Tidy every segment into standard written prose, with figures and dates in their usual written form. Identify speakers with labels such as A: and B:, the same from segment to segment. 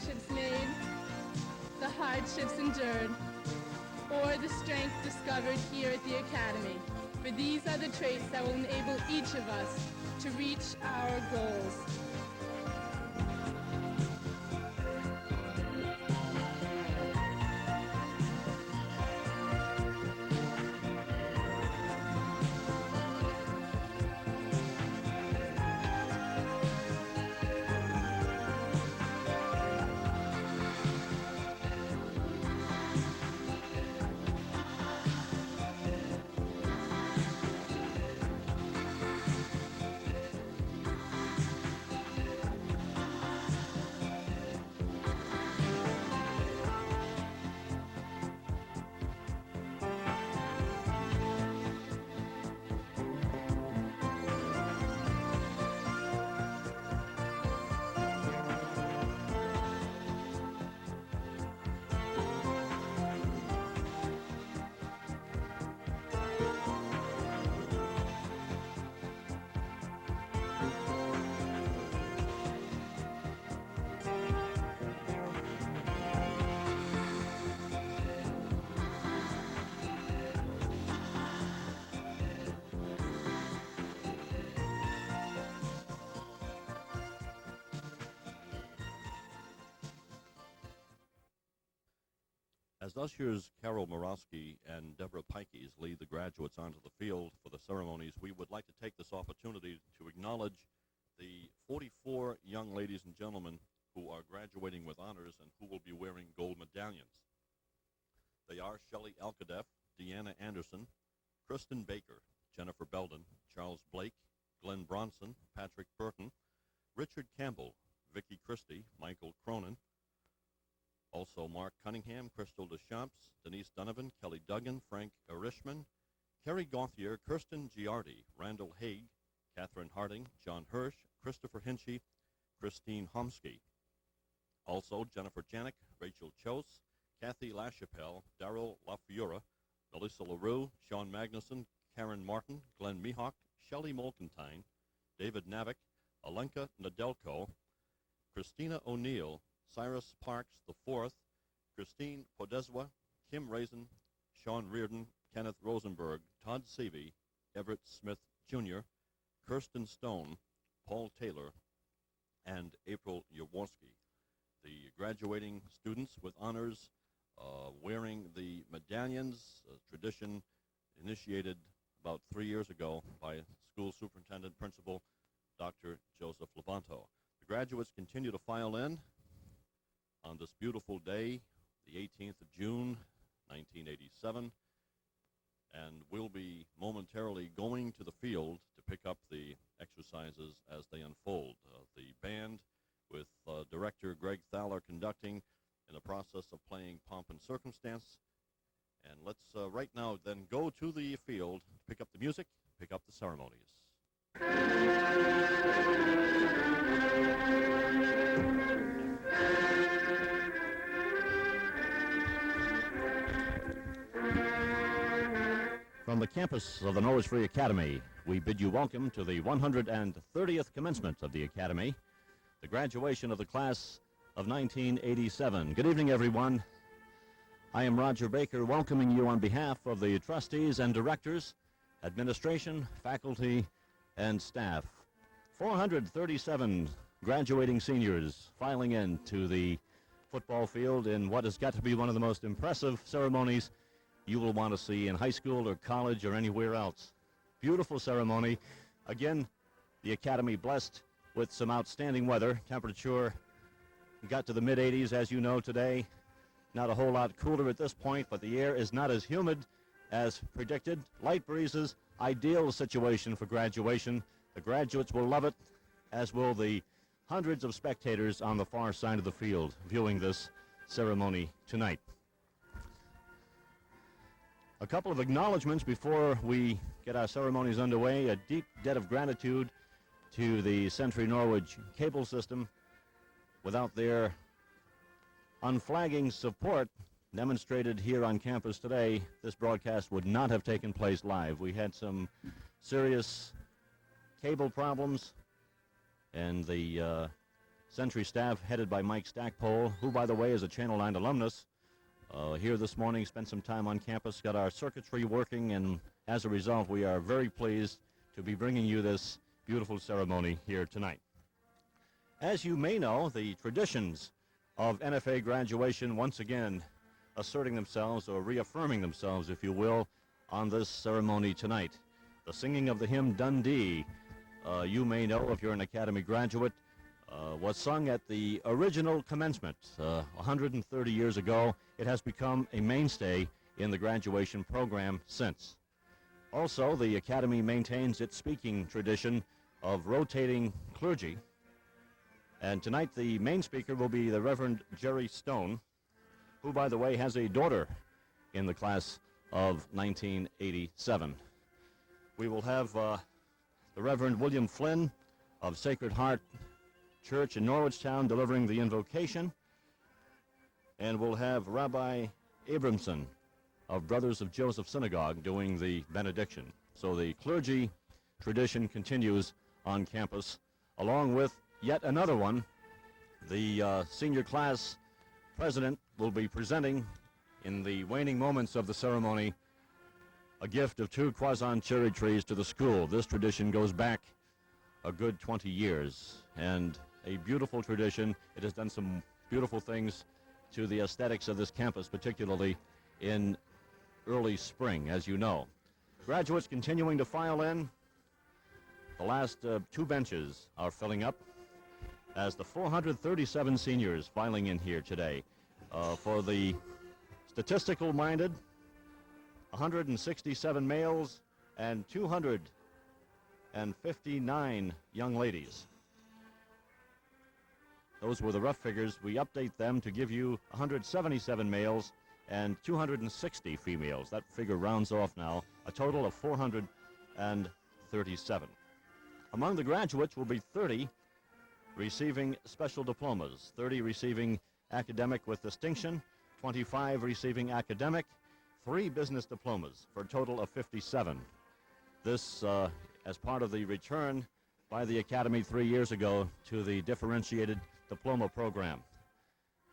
A: friendships made, the hardships endured, or the strength discovered here at the Academy. For these are the traits that will enable each of us to reach our goals.
B: As ushers Carol Morosky and Deborah Pikes lead the graduates onto the field for the ceremonies, we would like to take this opportunity to acknowledge the 44 young ladies and gentlemen who are graduating with honors and who will be wearing gold medallions. They are Shelley Alcadeff, Deanna Anderson, Kristen Baker, Jennifer Belden, Charles Blake, Glenn Bronson, Patrick Burton, Richard Campbell, Vicki Christie, Michael Cronin, also Mark Cunningham, Crystal Deschamps, Denise Donovan, Kelly Duggan, Frank Erishman, Kerry Gauthier, Kirsten Giardi, Randall Haig, Catherine Harding, John Hirsch, Christopher Hinchy, Christine Homsky. Also Jennifer Janik, Rachel Chose, Kathy LaChapelle, Darrell LaFiora, Melissa LaRue, Sean Magnuson, Karen Martin, Glenn Mihawk, Shelley Molkentine, David Navik, Alenka Nadelko, Christina O'Neill, Cyrus Parks IV, Christine Podeswa, Kim Raisin, Sean Reardon, Kenneth Rosenberg, Todd Seavey, Everett Smith Jr., Kirsten Stone, Paul Taylor, and April Jaworski. The graduating students with honors wearing the medallions, a tradition initiated about 3 years ago by school superintendent principal Dr. Joseph Levanto. The graduates continue to file in on this beautiful day, the 18th of June, 1987, and we'll be momentarily going to the field to pick up the exercises as they unfold. The band, with director Greg Thaler conducting, in the process of playing Pomp and Circumstance. And let's right now then go to the field, pick up the music, pick up the ceremonies. From the campus of the Norris Free Academy, we bid you welcome to the 130th commencement of the Academy, the graduation of the class of 1987. Good evening, everyone. I am Roger Baker, welcoming you on behalf of the trustees and directors, administration, faculty, and staff. 437 graduating seniors filing in to the football field in what has got to be one of the most impressive ceremonies you will want to see in high school or college or anywhere else. Beautiful ceremony. Again, the Academy blessed with some outstanding weather. Temperature got to the mid-80s, as you know, today. Not a whole lot cooler at this point, but the air is not as humid as predicted. Light breezes, ideal situation for graduation. The graduates will love it, as will the hundreds of spectators on the far side of the field viewing this ceremony tonight. A couple of acknowledgments before we get our ceremonies underway. A deep debt of gratitude to the Century Norwich cable system. Without their unflagging support demonstrated here on campus today, this broadcast would not have taken place live. We had some serious cable problems, and the Century staff headed by Mike Stackpole, who, by the way, is a Channel 9 alumnus, here this morning, spent some time on campus, got our circuitry working, and as a result, we are very pleased to be bringing you this beautiful ceremony here tonight. As you may know, the traditions of NFA graduation once again asserting themselves, or reaffirming themselves, if you will, on this ceremony tonight. The singing of the hymn Dundee, you may know if you're an Academy graduate, was sung at the original commencement 130 years ago. It has become a mainstay in the graduation program since. Also, the Academy maintains its speaking tradition of rotating clergy. And tonight the main speaker will be the Reverend Jerry Stone, who, by the way, has a daughter in the class of 1987. We will have the Reverend William Flynn of Sacred Heart Church in Norwichtown delivering the invocation, and we'll have Rabbi Abramson of Brothers of Joseph Synagogue doing the benediction. So the clergy tradition continues on campus, along with yet another one. The senior class president will be presenting, in the waning moments of the ceremony, a gift of 2 Quazon cherry trees to the school. This tradition goes back a good 20 years, and a beautiful tradition. It has done some beautiful things to the aesthetics of this campus, particularly in early spring, as you know. Graduates continuing to file in. The last 2 benches are filling up as the 437 seniors filing in here today. For the statistical-minded, 167 males and 259 young ladies. Those were the rough figures. We update them to give you 177 males and 260 females. That figure rounds off now, a total of 437. Among the graduates will be 30 receiving special diplomas, 30 receiving academic with distinction, 25 receiving academic, 3 business diplomas, for a total of 57. This as part of the return by the Academy 3 years ago to the differentiated diploma program.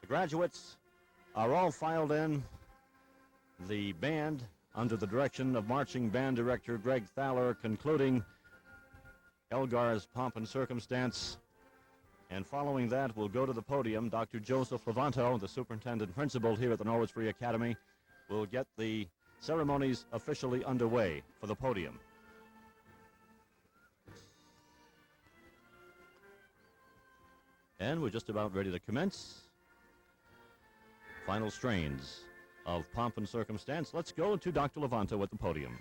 B: The graduates are all filed in. The band, under the direction of marching band director Greg Thaler, concluding Elgar's Pomp and Circumstance. And following that, we'll go to the podium. Dr. Joseph Levanto, the superintendent principal here at the Norwich Free Academy, will get the ceremonies officially underway for the podium. And we're just about ready to commence. Final strains of Pomp and Circumstance. Let's go to Dr. Levanto at the podium.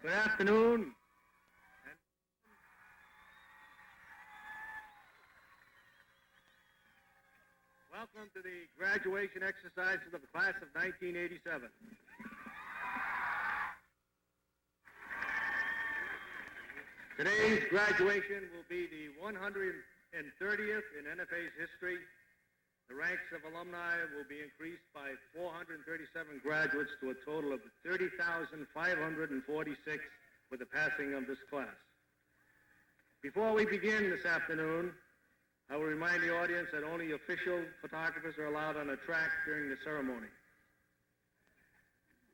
C: Good afternoon. Welcome to the graduation exercises of the class of 1987. Today's graduation will be the 130th in NFA's history. The ranks of alumni will be increased by 437 graduates to a total of 30,546 with the passing of this class. Before we begin this afternoon, I will remind the audience that only official photographers are allowed on the track during the ceremony.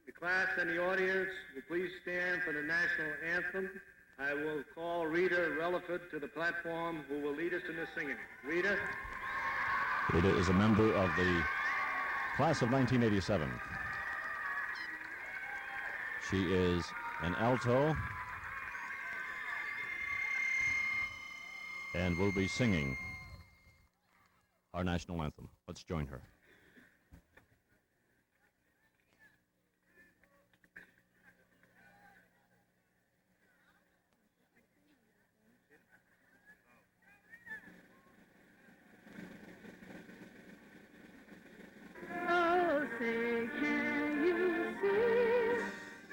C: The class and the audience will please stand for the national anthem. I will call Rita Relaford to the platform, who will lead us in the singing. Rita?
B: Rita is a member of the class of 1987. She is an alto and will be singing our national anthem. Let's join her.
A: Oh, say, can you see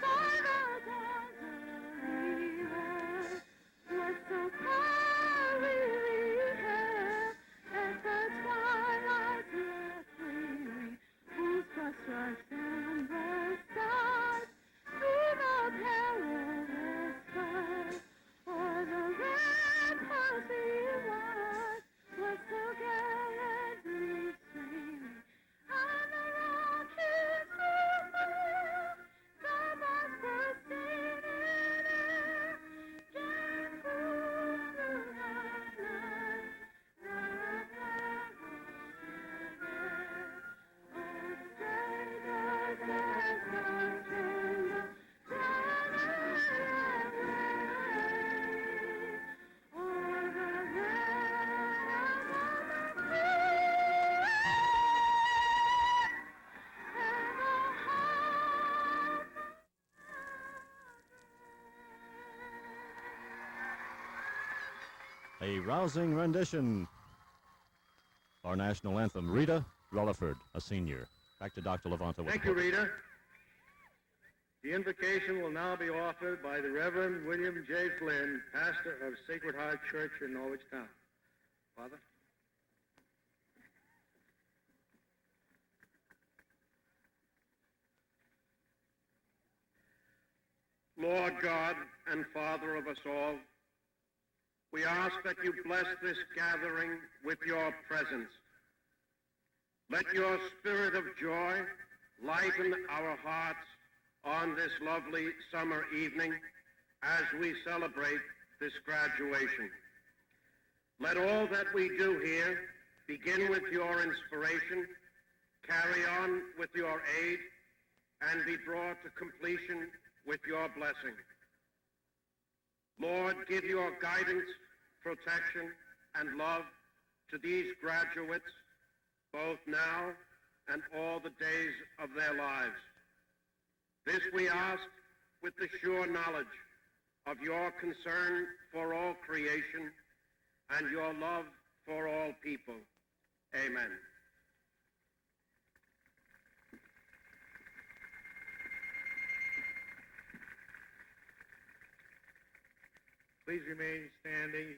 A: by the dawn's early light what so far we
B: A rousing rendition. Our national anthem, Rita Rutherford, a senior. Back to Dr. Levanta.
C: Thank you, Rita. The invocation will now be offered by the Reverend William J. Flynn, pastor of Sacred Heart Church in Norwich Town. Father?
D: Lord God and Father of us all, we ask that you bless this gathering with your presence. Let your spirit of joy lighten our hearts on this lovely summer evening as we celebrate this graduation. Let all that we do here begin with your inspiration, carry on with your aid, and be brought to completion with your blessing. Lord, give your guidance, protection, and love to these graduates, both now and all the days of their lives. This we ask with the sure knowledge of your concern for all creation and your love for all people. Amen.
C: Please remain standing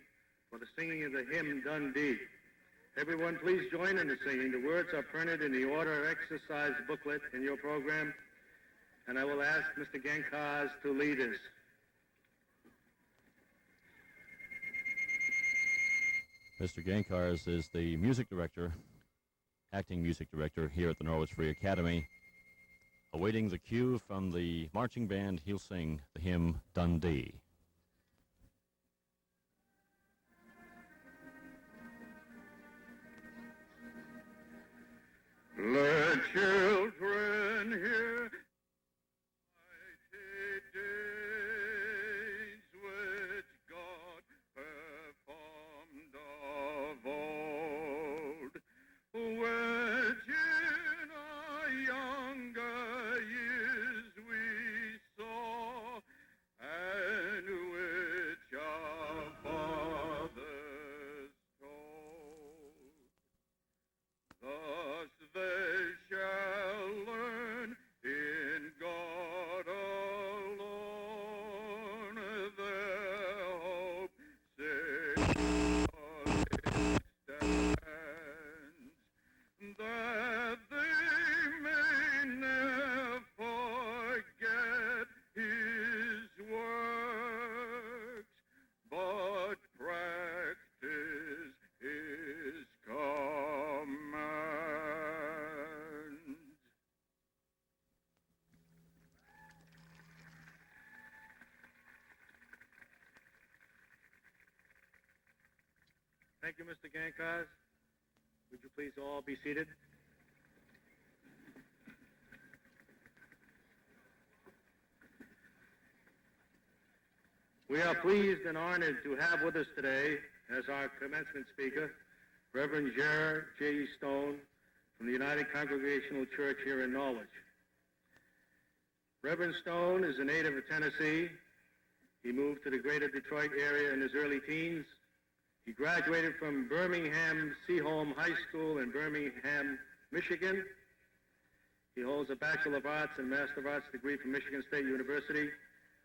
C: for the singing of the hymn, Dundee. Everyone, please join in the singing. The words are printed in the order exercise booklet in your program, and I will ask Mr. Genkaz to lead us.
B: Mr. Genkars is the music director, acting music director here at the Norwich Free Academy. Awaiting the cue from the marching band, he'll sing the hymn, Dundee.
D: Let children hear mighty days which God performed of old, which in our younger years we saw, and which our fathers told. Thus they shall learn in God alone their hope securely stands, that they may never forget his works, but practice his commands.
C: Thank you, Mr. Genkaz. Would you please all be seated? We are pleased and honored to have with us today as our commencement speaker, Reverend Gerard J. Stone from the United Congregational Church here in Norwich. Reverend Stone is a native of Tennessee. He moved to the greater Detroit area in his early teens. He graduated from Birmingham Seaholm High School in Birmingham, Michigan. He holds a Bachelor of Arts and Master of Arts degree from Michigan State University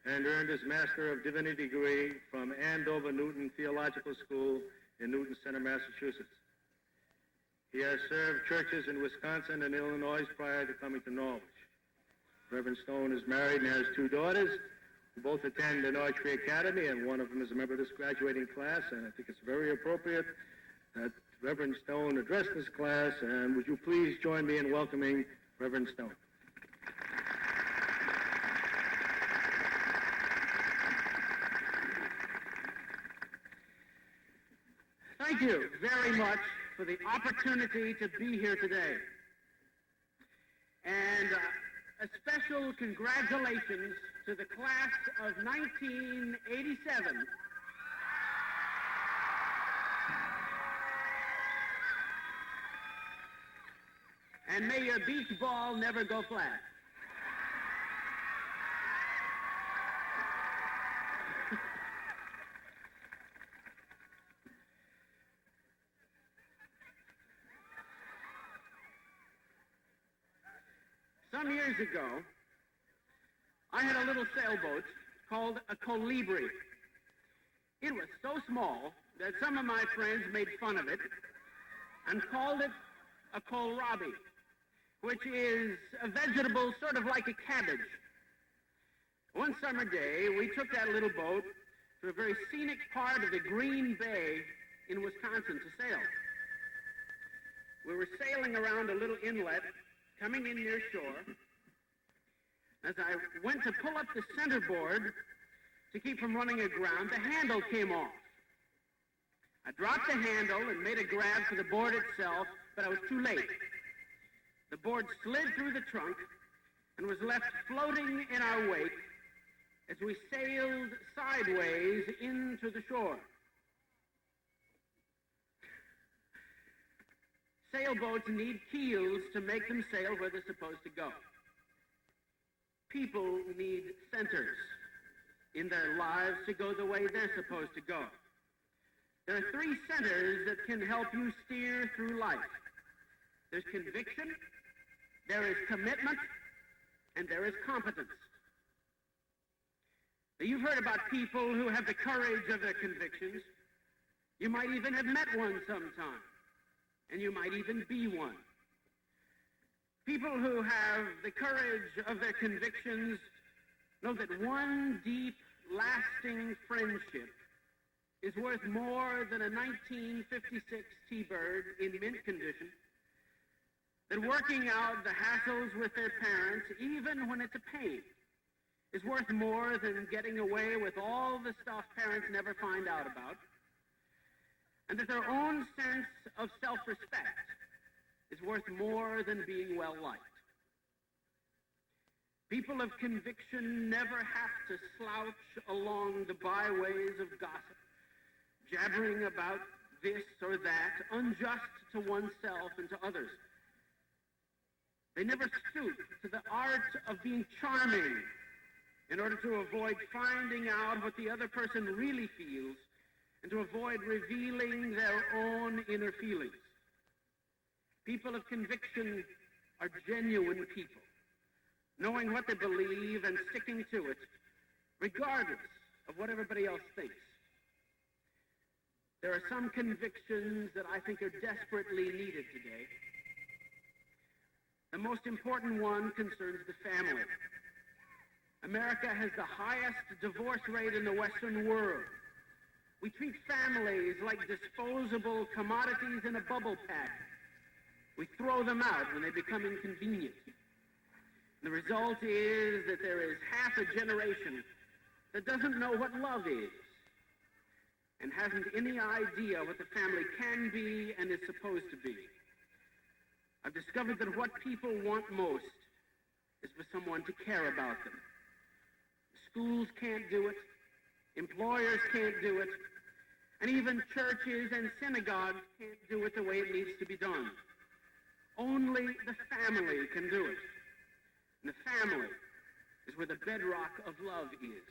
C: and earned his Master of Divinity degree from Andover Newton Theological School in Newton Center, Massachusetts. He has served churches in Wisconsin and Illinois prior to coming to Norwich. Reverend Stone is married and has two daughters who both attend the Norwich Free Academy, and one of them is a member of this graduating class, and I think it's very appropriate that Reverend Stone address this class, and would you please join me in welcoming Reverend Stone.
E: Thank you very much for the opportunity to be here today. And a special congratulations to the class of 1987. And may your beach ball never go flat. Some years ago, I had a little sailboat called a colibri. It was so small that some of my friends made fun of it and called it a kohlrabi, which is a vegetable sort of like a cabbage. One summer day, we took that little boat to a very scenic part of the Green Bay in Wisconsin to sail. We were sailing around a little inlet, coming in near shore. As I went to pull up the centerboard to keep from running aground, the handle came off. I dropped the handle and made a grab for the board itself, but I was too late. The board slid through the trunk and was left floating in our wake as we sailed sideways into the shore. Sailboats need keels to make them sail where they're supposed to go. People need centers in their lives to go the way they're supposed to go. There are three centers that can help you steer through life. There's conviction, there is commitment, and there is competence. Now, you've heard about people who have the courage of their convictions. You might even have met one sometime, and you might even be one. People who have the courage of their convictions know that one deep, lasting friendship is worth more than a 1956 T-Bird in mint condition, that working out the hassles with their parents, even when it's a pain, is worth more than getting away with all the stuff parents never find out about, and that their own sense of self-respect is worth more than being well-liked. People of conviction never have to slouch along the byways of gossip, jabbering about this or that, unjust to oneself and to others. They never stoop to the art of being charming in order to avoid finding out what the other person really feels and to avoid revealing their own inner feelings. People of conviction are genuine people, knowing what they believe and sticking to it, regardless of what everybody else thinks. There are some convictions that I think are desperately needed today. The most important one concerns the family. America has the highest divorce rate in the Western world. We treat families like disposable commodities in a bubble pack. We throw them out when they become inconvenient. The result is that there is half a generation that doesn't know what love is and hasn't any idea what the family can be and is supposed to be. I've discovered that what people want most is for someone to care about them. Schools can't do it, employers can't do it, and even churches and synagogues can't do it the way it needs to be done. Only the family can do it. And the family is where the bedrock of love is.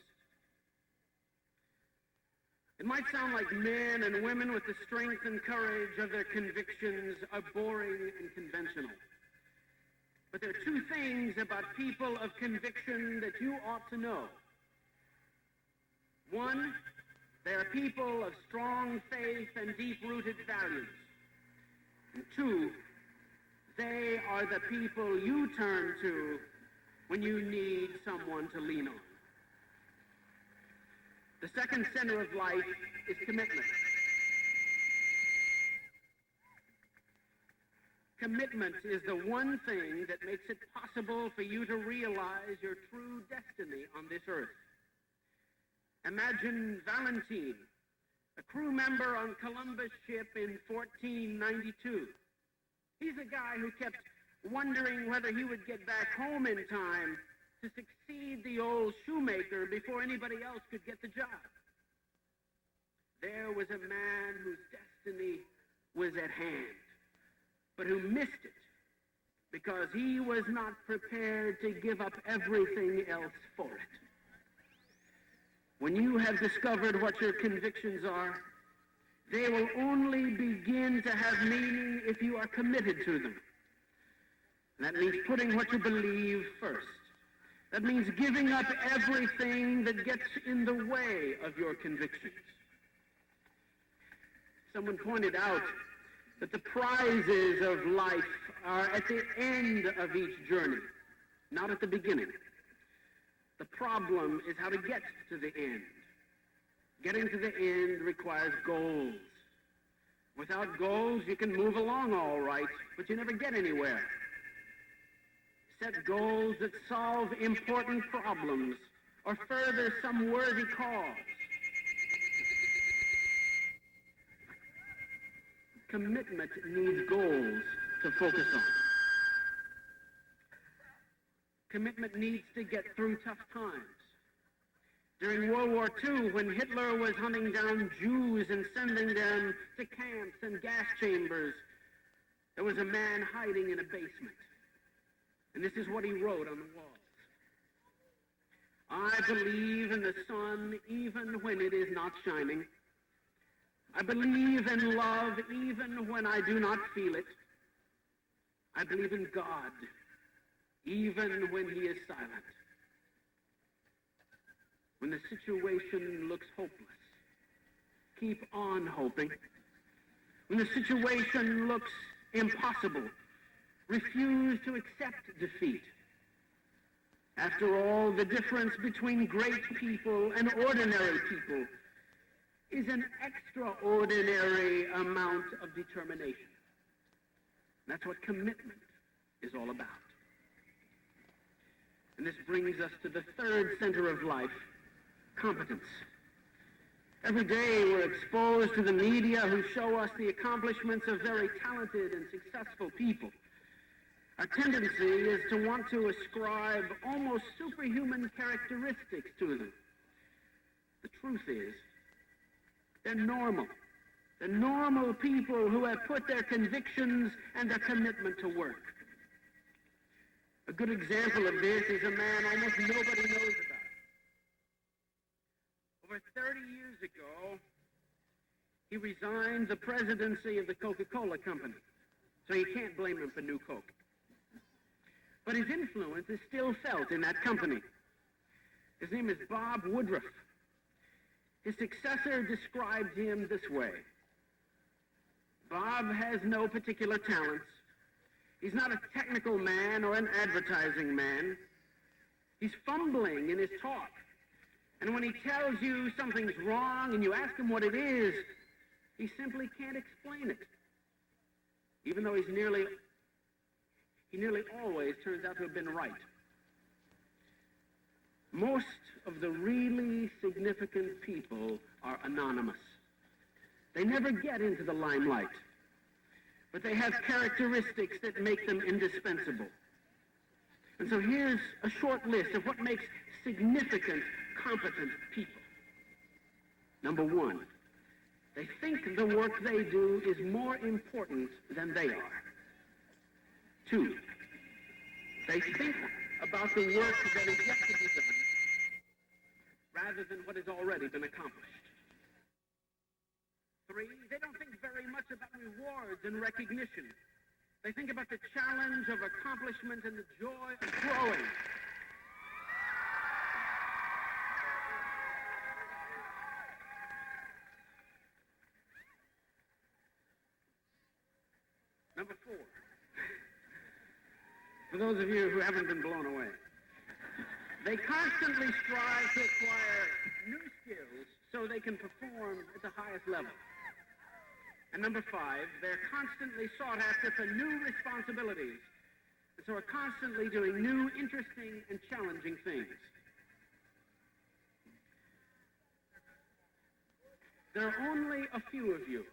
E: It might sound like men and women with the strength and courage of their convictions are boring and conventional. But there are two things about people of conviction that you ought to know. One, they are people of strong faith and deep-rooted values. And two, they are the people you turn to when you need someone to lean on. The second center of life is commitment. Commitment is the one thing that makes it possible for you to realize your true destiny on this earth. Imagine Valentine, a crew member on Columbus' ship in 1492. He's a guy who kept wondering whether he would get back home in time to succeed the old shoemaker before anybody else could get the job. There was a man whose destiny was at hand, but who missed it because he was not prepared to give up everything else for it. When you have discovered what your convictions are, they will only begin to have meaning if you are committed to them. And that means putting what you believe first. That means giving up everything that gets in the way of your convictions. Someone pointed out that the prizes of life are at the end of each journey, not at the beginning. The problem is how to get to the end. Getting to the end requires goals. Without goals, you can move along all right, but you never get anywhere. Set goals that solve important problems or further some worthy cause. Commitment needs goals to focus on. Commitment needs to get through tough times. During World War II, when Hitler was hunting down Jews and sending them to camps and gas chambers, there was a man hiding in a basement. And this is what he wrote on the walls. I believe in the sun even when it is not shining. I believe in love even when I do not feel it. I believe in God even when he is silent. When the situation looks hopeless, keep on hoping. When the situation looks impossible, refuse to accept defeat. After all, the difference between great people and ordinary people is an extraordinary amount of determination. That's what commitment is all about. And this brings us to the third center of life, competence. Every day we're exposed to the media who show us the accomplishments of very talented and successful people. Our tendency is to want to ascribe almost superhuman characteristics to them. The truth is, they're normal. They're normal people who have put their convictions and their commitment to work. A good example of this is a man almost nobody knows about. Over 30 years ago, he resigned the presidency of the Coca-Cola Company. So you can't blame him for New Coke. But his influence is still felt in that company. His name is Bob Woodruff. His successor described him this way. Bob has no particular talents. He's not a technical man or an advertising man. He's fumbling in his talk. And when he tells you something's wrong and you ask him what it is, he simply can't explain it. Even though he nearly always turns out to have been right. Most of the really significant people are anonymous. They never get into the limelight, but they have characteristics that make them indispensable. And so here's a short list of what makes significant, competent people. Number one, they think the work they do is more important than they are. Two, they think about the work that is yet to be done rather than what has already been accomplished. Three, they don't think very much about rewards and recognition. They think about the challenge of accomplishment and the joy of growing. Number four, for those of you who haven't been blown away, they constantly strive to acquire new skills so they can perform at the highest level. And number five, they're constantly sought after for new responsibilities, and so are constantly doing new, interesting, and challenging things. There are only a few of you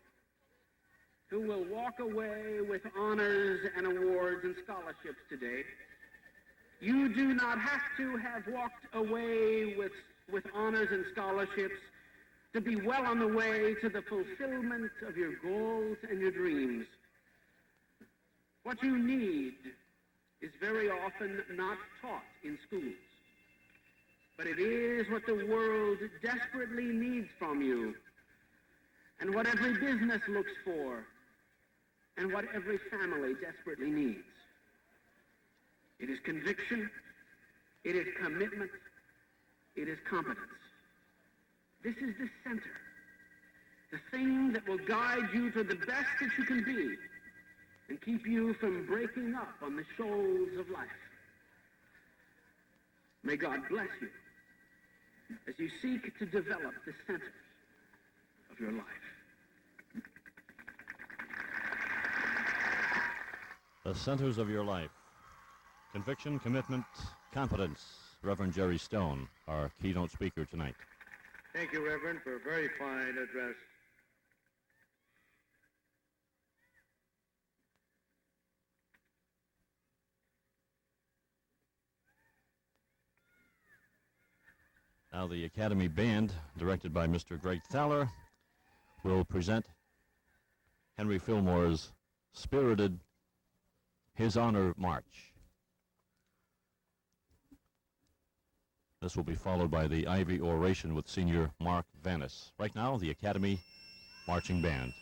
E: who will walk away with honors and awards and scholarships today. You do not have to have walked away with honors and scholarships to be well on the way to the fulfillment of your goals and your dreams. What you need is very often not taught in schools, but it is what the world desperately needs from you, and what every business looks for, and what every family desperately needs. It is conviction. It is commitment. It is competence. This is the center, the thing that will guide you to the best that you can be and keep you from breaking up on the shoals of life. May God bless you as you seek to develop the centers of your life.
B: The centers of your life. Conviction, commitment, competence. Reverend Jerry Stone, our keynote speaker tonight.
C: Thank you, Reverend, for a very fine address.
B: Now the Academy Band, directed by Mr. Greg Thaler, will present Henry Fillmore's spirited His Honor March. This will be followed by the Ivy Oration with Senior Mark Vanis. Right now, the Academy Marching Band.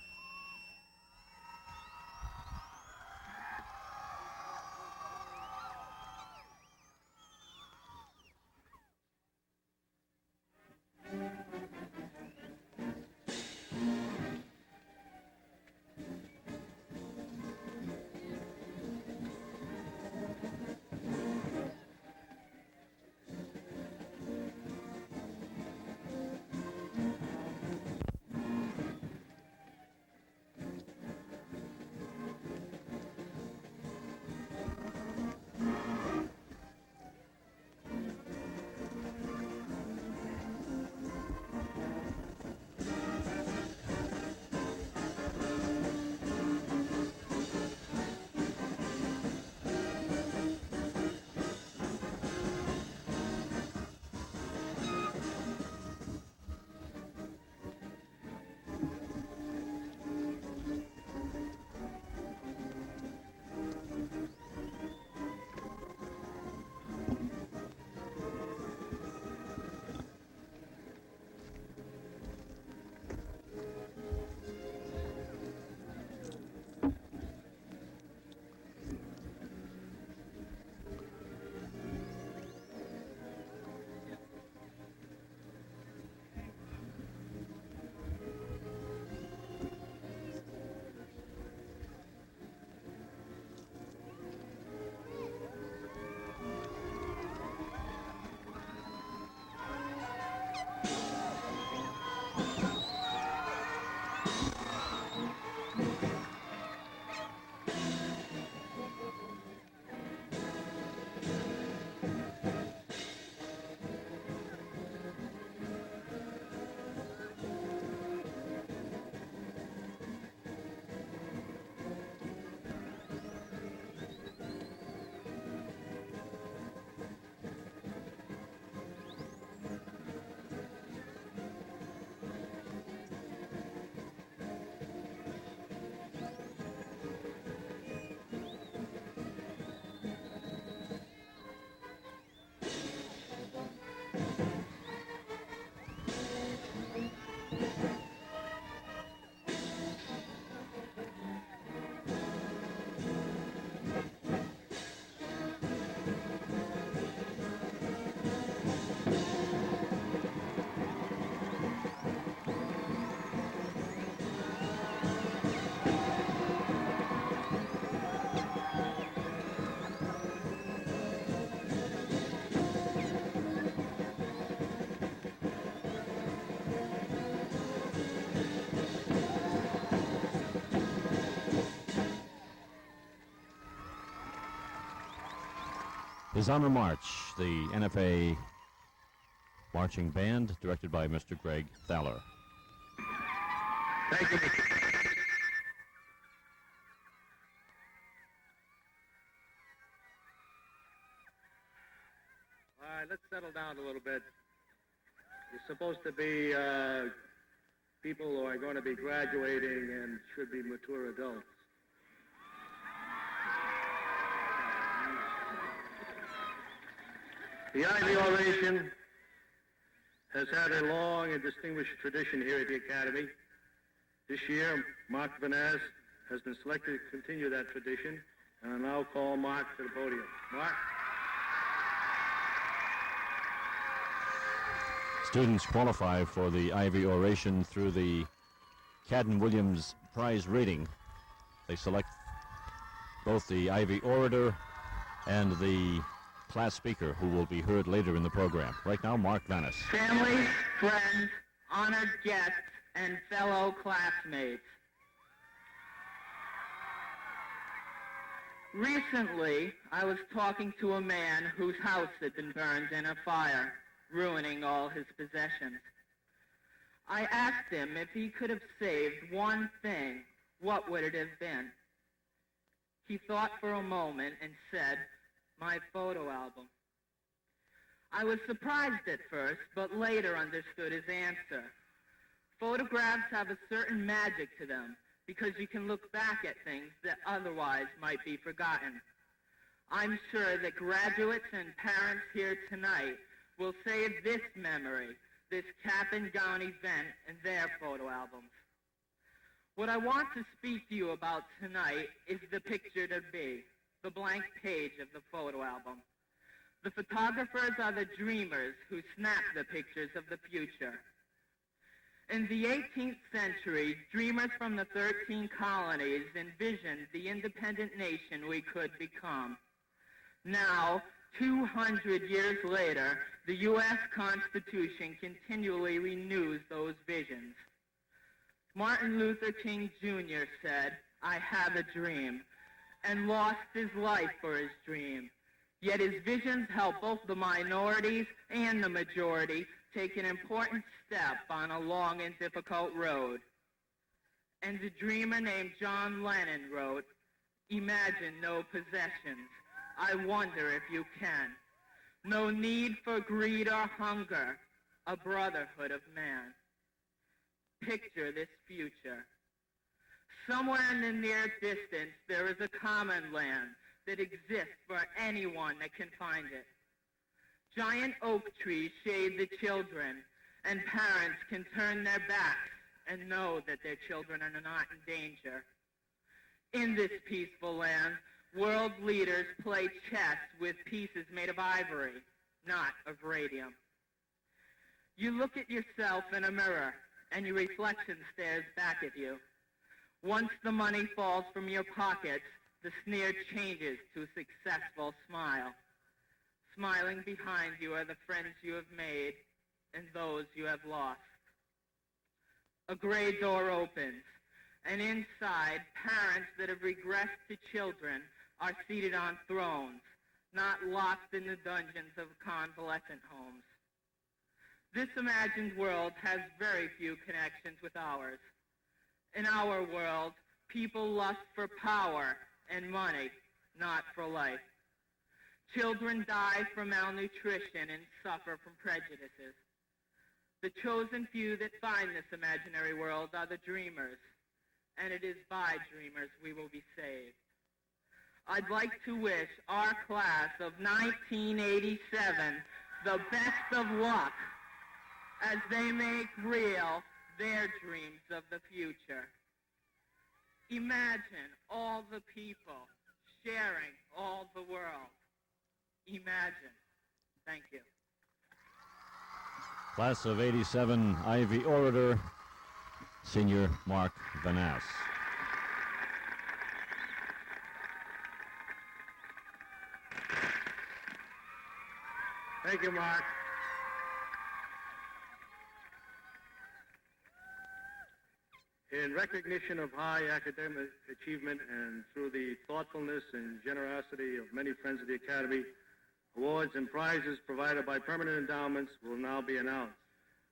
B: His Honor March, the NFA Marching Band, directed by Mr. Greg Thaler.
C: Thank you, Mr. All right, let's settle down a little bit. You're supposed to be people who are going to be graduating and should be mature adults. The Ivy Oration has had a long and distinguished tradition here at the Academy. This year, Mark Vanaz has been selected to continue that tradition And I now call Mark to the podium. Mark?
B: Students qualify for the Ivy Oration through the Cadden-Williams prize rating. They select both the Ivy Orator and the class speaker, who will be heard later in the program. Right now, Mark Vanis.
F: Families, friends, honored guests, and fellow classmates. Recently, I was talking to a man whose house had been burned in a fire, ruining all his possessions. I asked him if he could have saved one thing, what would it have been? He thought for a moment and said, "My photo album." I was surprised at first, but later understood his answer. Photographs have a certain magic to them because you can look back at things that otherwise might be forgotten. I'm sure that graduates and parents here tonight will save this memory, this cap and gown event, in their photo albums. What I want to speak to you about tonight is the picture to be, the blank page of the photo album. The photographers are the dreamers who snap the pictures of the future. In the 18th century, dreamers from the 13 colonies envisioned the independent nation we could become. Now, 200 years later, the U.S. Constitution continually renews those visions. Martin Luther King Jr. said, "I have a dream," and lost his life for his dream. Yet his visions help both the minorities and the majority take an important step on a long and difficult road. And a dreamer named John Lennon wrote, "Imagine no possessions. I wonder if you can. No need for greed or hunger, a brotherhood of man." Picture this future. Somewhere in the near distance, there is a common land that exists for anyone that can find it. Giant oak trees shade the children, and parents can turn their backs and know that their children are not in danger. In this peaceful land, world leaders play chess with pieces made of ivory, not of radium. You look at yourself in a mirror, and your reflection stares back at you. Once the money falls from your pockets, the sneer changes to a successful smile. Smiling behind you are the friends you have made and those you have lost. A gray door opens, and inside, parents that have regressed to children are seated on thrones, not locked in the dungeons of convalescent homes. This imagined world has very few connections with ours. In our world, people lust for power and money, not for life. Children die from malnutrition and suffer from prejudices. The chosen few that find this imaginary world are the dreamers, and it is by dreamers we will be saved. I'd like to wish our class of 1987 the best of luck as they make real their dreams of the future. Imagine all the people sharing all the world. Imagine. Thank you.
B: Class of 87 Ivy Orator, Senior Mark Vanas.
C: Thank you, Mark. In recognition of high academic achievement and through the thoughtfulness and generosity of many friends of the Academy, awards and prizes provided by permanent endowments will now be announced.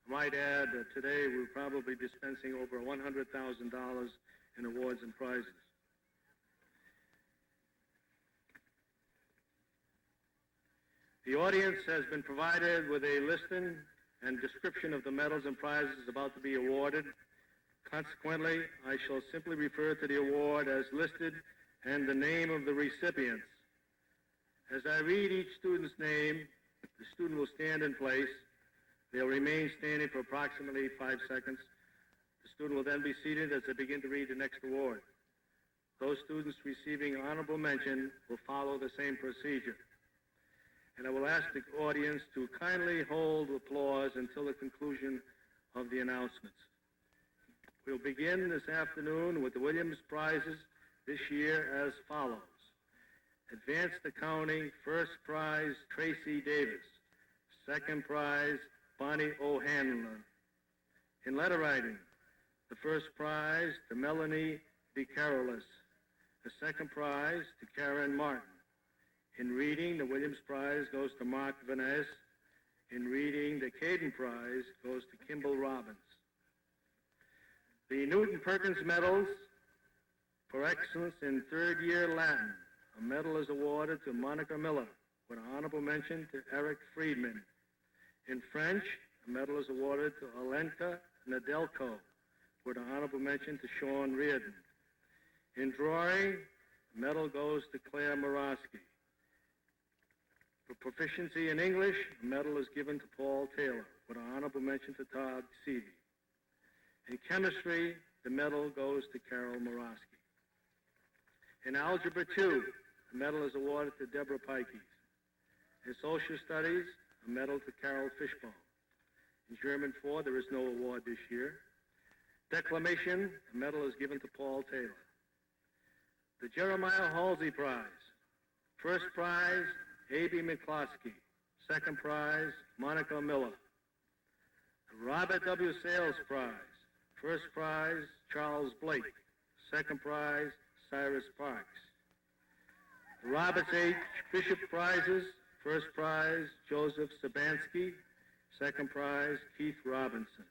C: I might add that today we'll probably be dispensing over $100,000 in awards and prizes. The audience has been provided with a listing and description of the medals and prizes about to be awarded. Consequently, I shall simply refer to the award as listed and the name of the recipients. As I read each student's name, the student will stand in place. They'll remain standing for approximately 5 seconds. The student will then be seated as I begin to read the next award. Those students receiving honorable mention will follow the same procedure. And I will ask the audience to kindly hold applause until the conclusion of the announcements. We'll begin this afternoon with the Williams Prizes this year as follows. Advanced Accounting, first prize, Tracy Davis. Second prize, Bonnie O'Hanlon. In letter writing, the first prize to Melanie DeCarolis. The second prize to Karen Martin. In reading, the Williams Prize goes to Mark Vaness. In reading, the Caden Prize goes to Kimball Robbins. The Newton Perkins Medals for Excellence in Third Year Latin. A medal is awarded to Monica Miller, with an honorable mention to Eric Friedman. In French, a medal is awarded to Alenka Nedelko, with an honorable mention to Sean Reardon. In drawing, a medal goes to Claire Morosky. For proficiency in English, a medal is given to Paul Taylor, with an honorable mention to Todd Seavey. In chemistry, the medal goes to Carol Morosky. In Algebra 2, a medal is awarded to Deborah Pikes. In Social Studies, a medal to Carol Fishbone. In German 4, there is no award this year. Declamation, a medal is given to Paul Taylor. The Jeremiah Halsey Prize. First prize, A.B. McCloskey. Second prize, Monica Miller. The Robert W. Sales Prize. First prize, Charles Blake. Second prize, Cyrus Parks. The Roberts H. Bishop Prizes. First prize, Joseph Sabansky. Second prize, Keith Robinson.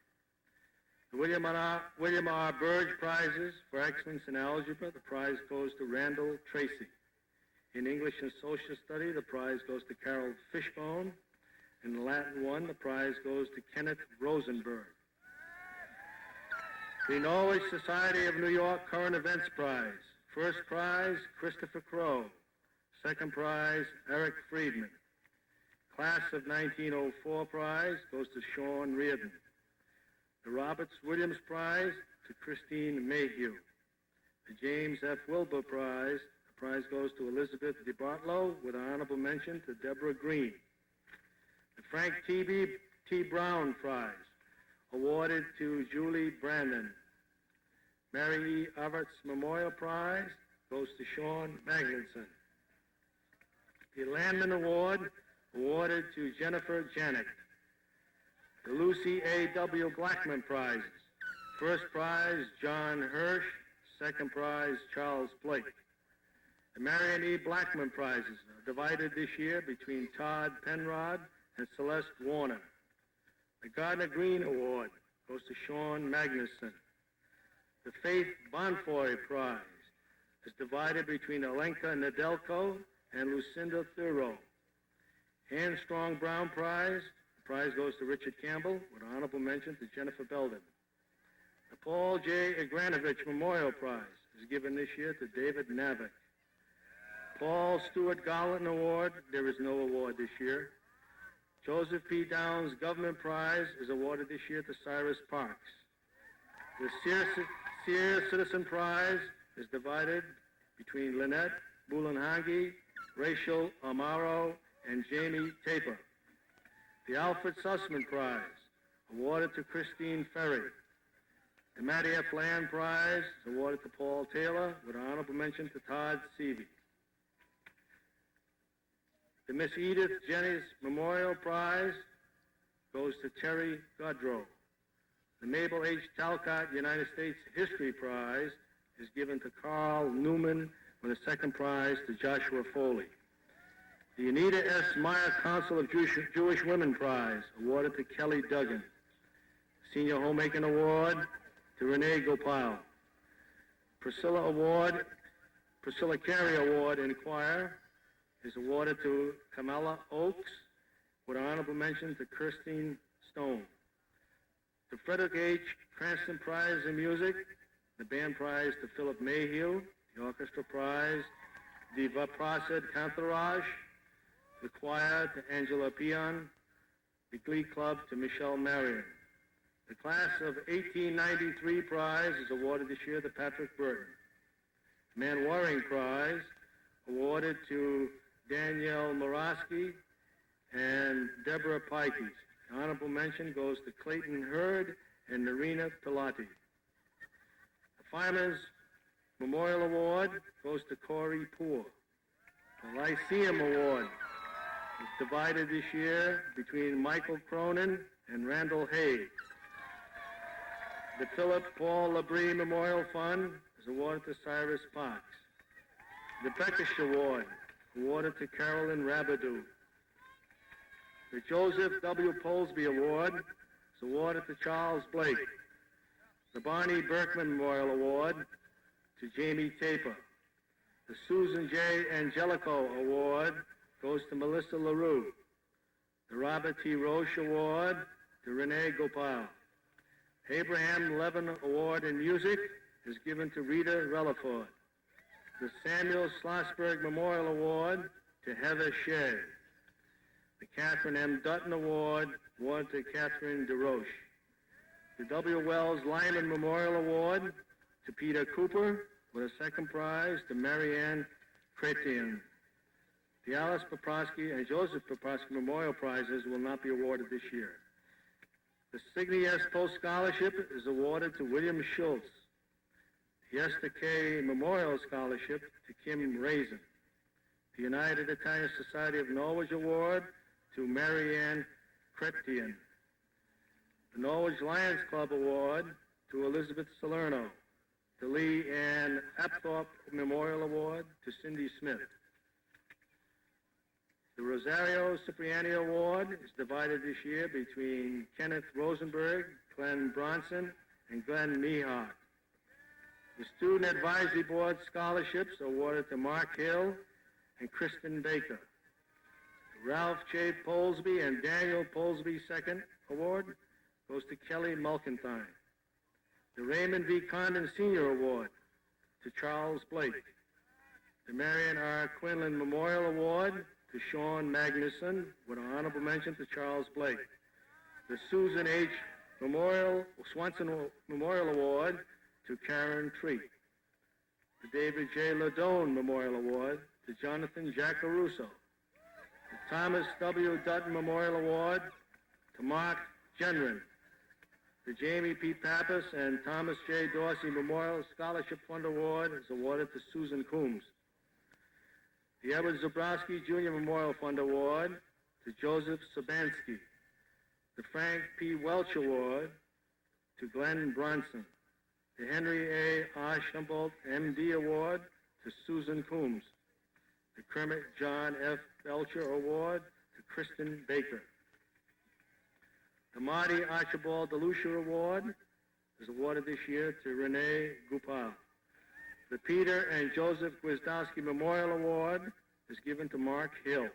C: The William R. Burge Prizes for Excellence in Algebra. The prize goes to Randall Tracy. In English and Social Study, the prize goes to Carol Fishbone. In Latin 1, the prize goes to Kenneth Rosenberg. The Norwich Society of New York Current Events Prize. First prize, Christopher Crow. Second prize, Eric Friedman. Class of 1904 prize goes to Sean Reardon. The Roberts Williams Prize to Christine Mayhew. The James F. Wilbur Prize, the prize goes to Elizabeth DeBartolo with an honorable mention to Deborah Green. The Frank T. Brown Prize, awarded to Julie Brandon. Mary E. Everett's Memorial Prize goes to Sean Magnuson. The Landman Award, awarded to Jennifer Janik. The Lucy A. W. Blackman Prizes. First prize, John Hirsch. Second prize, Charles Blake. The Marion E. Blackman Prizes are divided this year between Todd Penrod and Celeste Warner. The Gardner Green Award goes to Sean Magnuson. The Faith Bonfoy Prize is divided between Alenka Nedelko and Lucinda Thurow. Anne Strong Brown Prize, the prize goes to Richard Campbell with honorable mention to Jennifer Belden. The Paul J. Agranovich Memorial Prize is given this year to David Navik. Paul Stewart Garland Award, there is no award this year. Joseph P. Downs Government Prize is awarded this year to Cyrus Parks. The Sears Citizen Prize is divided between Lynette Bulanhangi, Rachel Amaro, and Jamie Taper. The Alfred Sussman Prize, awarded to Christine Ferry. The Mattie F. Land Prize is awarded to Paul Taylor with honorable mention to Todd Seavey. The Miss Edith Jennings Memorial Prize goes to Terry Godrow. The Mabel H. Talcott United States History Prize is given to Carl Newman with a second prize to Joshua Foley. The Anita S. Meyer Council of Jewish Women Prize, awarded to Kelly Duggan. Senior Homemaking Award to Renee Gopal. Priscilla Carey Award in Choir is awarded to Kamala Oakes with honorable mention to Christine Stone. The Frederick H. Cranston Prize in Music, the Band Prize to Philip Mayhew, the Orchestra Prize, Diva Prasad Kantharaj, the Choir to Angela Pion, the Glee Club to Michelle Marion. The Class of 1893 Prize is awarded this year to Patrick Burton. Manwaring Prize, awarded to Danielle Morosky and Deborah Pikes. Honorable mention goes to Clayton Hurd and Narina Pilati. The Fireman's Memorial Award goes to Corey Poor. The Lyceum Award is divided this year between Michael Cronin and Randall Hayes. The Philip Paul Labrie Memorial Fund is awarded to Cyrus Parks. The Beckish Award, awarded to Carolyn Rabidou. The Joseph W. Polsby Award is awarded to Charles Blake. The Barney Berkman Memorial Award to Jamie Taper. The Susan J. Angelico Award goes to Melissa LaRue. The Robert T. Roche Award to Renee Gopal. Abraham Levin Award in Music is given to Rita Relaford. The Samuel Schlossberg Memorial Award to Heather Shea. The Catherine M. Dutton Award to Catherine DeRoche. The W. Wells Lyman Memorial Award to Peter Cooper, with a second prize to Marianne Chrétien. The Alice Poprosky and Joseph Poprosky Memorial Prizes will not be awarded this year. The Signy S. Post Scholarship is awarded to William Schultz. The Esther K. Memorial Scholarship to Kim Raisin. The United Italian Society of Norwich Award to Marianne Chrétien. The Norwich Lions Club Award to Elizabeth Salerno. The Lee Ann Apthorpe Memorial Award to Cindy Smith. The Rosario Cipriani Award is divided this year between Kenneth Rosenberg, Glenn Bronson, and Glenn Mehart. The Student Advisory Board scholarships are awarded to Mark Hill and Kristen Baker. The Ralph J. Polsby and Daniel Polsby II Award goes to Kelly Mulkentine. The Raymond V. Condon Senior Award to Charles Blake. The Marion R. Quinlan Memorial Award to Sean Magnuson, with an honorable mention to Charles Blake. The Susan H. Swanson Memorial Award to Karen Treat. The David J. Ladone Memorial Award to Jonathan Jackaruso. The Thomas W. Dutton Memorial Award to Mark Genren. The Jamie P. Pappas and Thomas J. Dorsey Memorial Scholarship Fund Award is awarded to Susan Coombs. The Edward Zabrowski Jr. Memorial Fund Award to Joseph Sabansky. The Frank P. Welch Award to Glenn Bronson. The Henry A. Archambault M.D. Award to Susan Coombs. The Kermit John F. Belcher Award to Kristen Baker. The Marty Archibald DeLucia Award is awarded this year to Renee Gupal. The Peter and Joseph Gwizdowski Memorial Award is given to Mark Hill.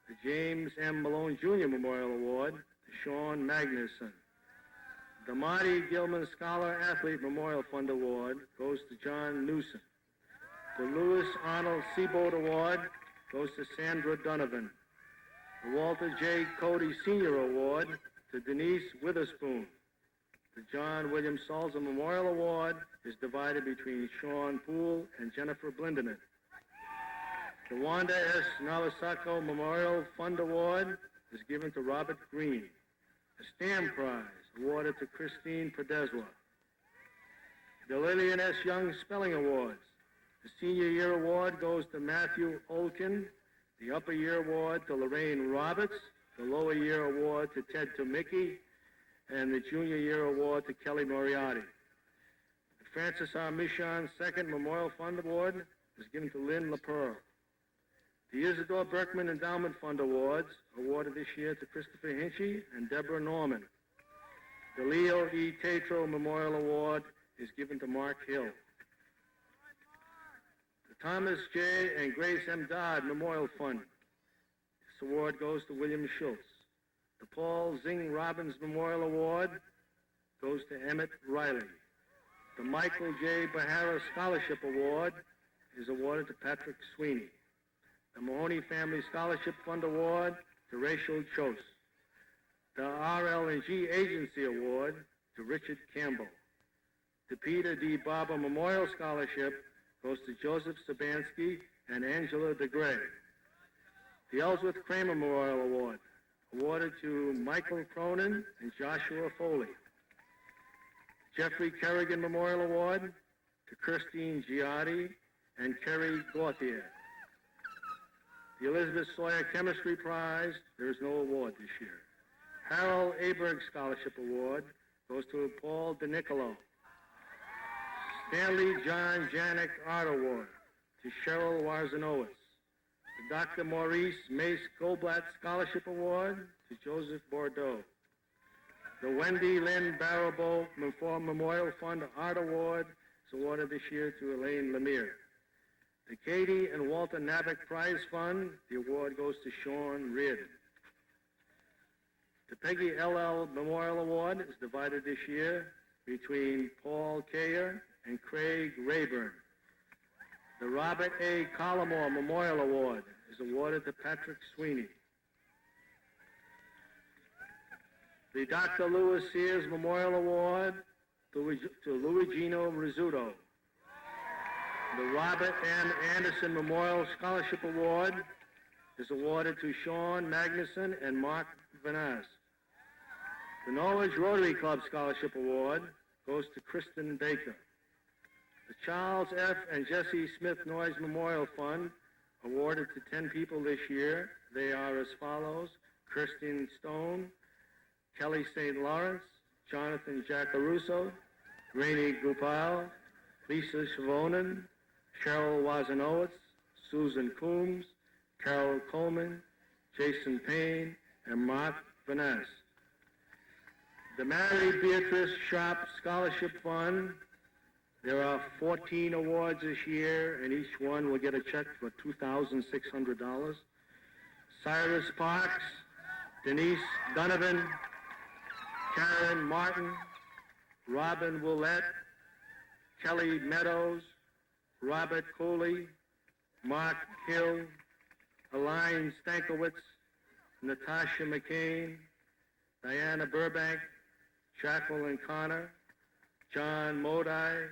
C: The James M. Malone Jr. Memorial Award to Sean Magnuson. The Marty Gilman Scholar Athlete Memorial Fund Award goes to John Newsom. The Lewis Arnold Seaboat Award goes to Sandra Donovan. The Walter J. Cody Senior Award to Denise Witherspoon. The John William Salza Memorial Award is divided between Sean Poole and Jennifer Blindeman. The Wanda S. Nalasako Memorial Fund Award is given to Robert Green. The Stam Prize awarded to Christine Pedeswa. The Lillian S. Young Spelling Awards. The Senior Year Award goes to Matthew Olkin. The Upper Year Award to Lorraine Roberts. The Lower Year Award to Ted Tomicki. And the Junior Year Award to Kelly Moriarty. The Francis R. Michon Second Memorial Fund Award is given to Lynn LaPearl. The Isidore Berkman Endowment Fund Awards awarded this year to Christopher Hinchy and Deborah Norman. The Leo E. Tatro Memorial Award is given to Mark Hill. The Thomas J. and Grace M. Dodd Memorial Fund. This award goes to William Schultz. The Paul Zing Robbins Memorial Award goes to Emmett Riley. The Michael J. Bahara Scholarship Award is awarded to Patrick Sweeney. The Mahoney Family Scholarship Fund Award to Rachel Chose. The RL&G Agency Award to Richard Campbell. The Peter D. Barber Memorial Scholarship goes to Joseph Sabansky and Angela DeGray. The Ellsworth Kramer Memorial Award, awarded to Michael Cronin and Joshua Foley. Jeffrey Kerrigan Memorial Award to Christine Giotti and Kerry Gauthier. The Elizabeth Sawyer Chemistry Prize, there is no award this year. Harold Aberg Scholarship Award goes to Paul DeNicolo. Stanley John Janik Art Award to Cheryl Warzanowitz. The Dr. Maurice Mace Goldblatt Scholarship Award to Joseph Bordeaux. The Wendy Lynn Barabo Memorial Fund Art Award is awarded this year to Elaine Lemire. The Katie and Walter Nabok Prize Fund, the award goes to Sean Reardon. The Peggy L.L. Memorial Award is divided this year between Paul Kayer and Craig Rayburn. The Robert A. Collimore Memorial Award is awarded to Patrick Sweeney. The Dr. Lewis Sears Memorial Award to Luigino Rizzuto. The Robert M. Anderson Memorial Scholarship Award is awarded to Sean Magnuson and Mark Vanaz. The Norwich Rotary Club Scholarship Award goes to Kristen Baker. The Charles F. and Jesse Smith Noyes Memorial Fund, awarded to 10 people this year. They are as follows: Kirsten Stone, Kelly St. Lawrence, Jonathan Jacaruso, Rainey Gopal, Lisa Shavonen, Cheryl Warzanowitz, Susan Coombs, Carol Coleman, Jason Payne, and Mark Vaness. The Mary Beatrice Sharp Scholarship Fund, there are 14 awards this year, and each one will get a check for $2,600. Cyrus Parks, Denise Donovan, Karen Martin, Robin Willett, Kelly Meadows, Robert Cooley, Mark Hill, Aline Stankiewicz, Natasha McCain, Diana Burbank, Jacqueline Connor, John Modi,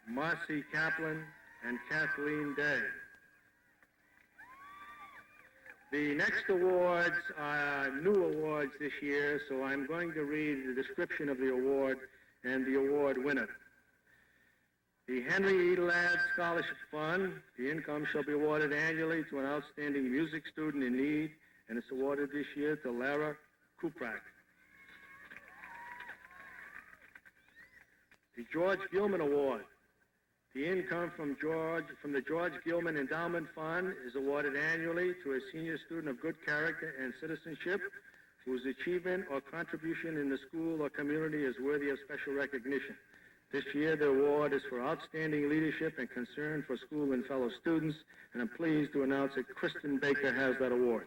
C: Marcy Kaplan, and Kathleen Day. The next awards are new awards this year, so I'm going to read the description of the award and the award winner. The Henry E. Ladd Scholarship Fund, the income shall be awarded annually to an outstanding music student in need, and it's awarded this year to Lara Kuprak. The George Gilman Award, the income from the George Gilman Endowment Fund is awarded annually to a senior student of good character and citizenship whose achievement or contribution in the school or community is worthy of special recognition. This year, the award is for outstanding leadership and concern for school and fellow students, and I'm pleased to announce that Kristen Baker has that award.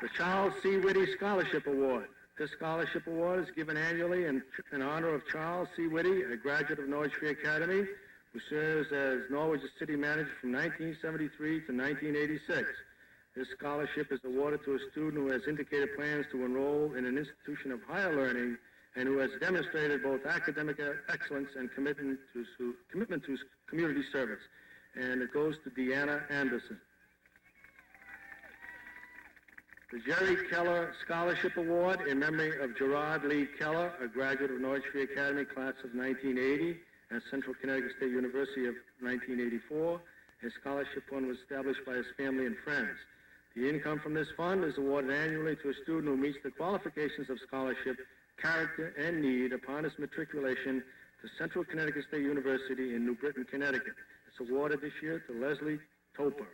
C: The Charles C. Whitty Scholarship Award. This scholarship award is given annually in honor of Charles C. Whitty, a graduate of Norwich Free Academy, who serves as Norwich's city manager from 1973 to 1986. This scholarship is awarded to a student who has indicated plans to enroll in an institution of higher learning and who has demonstrated both academic excellence and commitment to community service. And it goes to Deanna Anderson. The Jerry Keller Scholarship Award in memory of Gerard Lee Keller, a graduate of Norwich Free Academy, class of 1980, and Central Connecticut State University of 1984. His scholarship fund was established by his family and friends. The income from this fund is awarded annually to a student who meets the qualifications of scholarship, character, and need upon his matriculation to Central Connecticut State University in New Britain, Connecticut. It's awarded this year to Leslie Toper.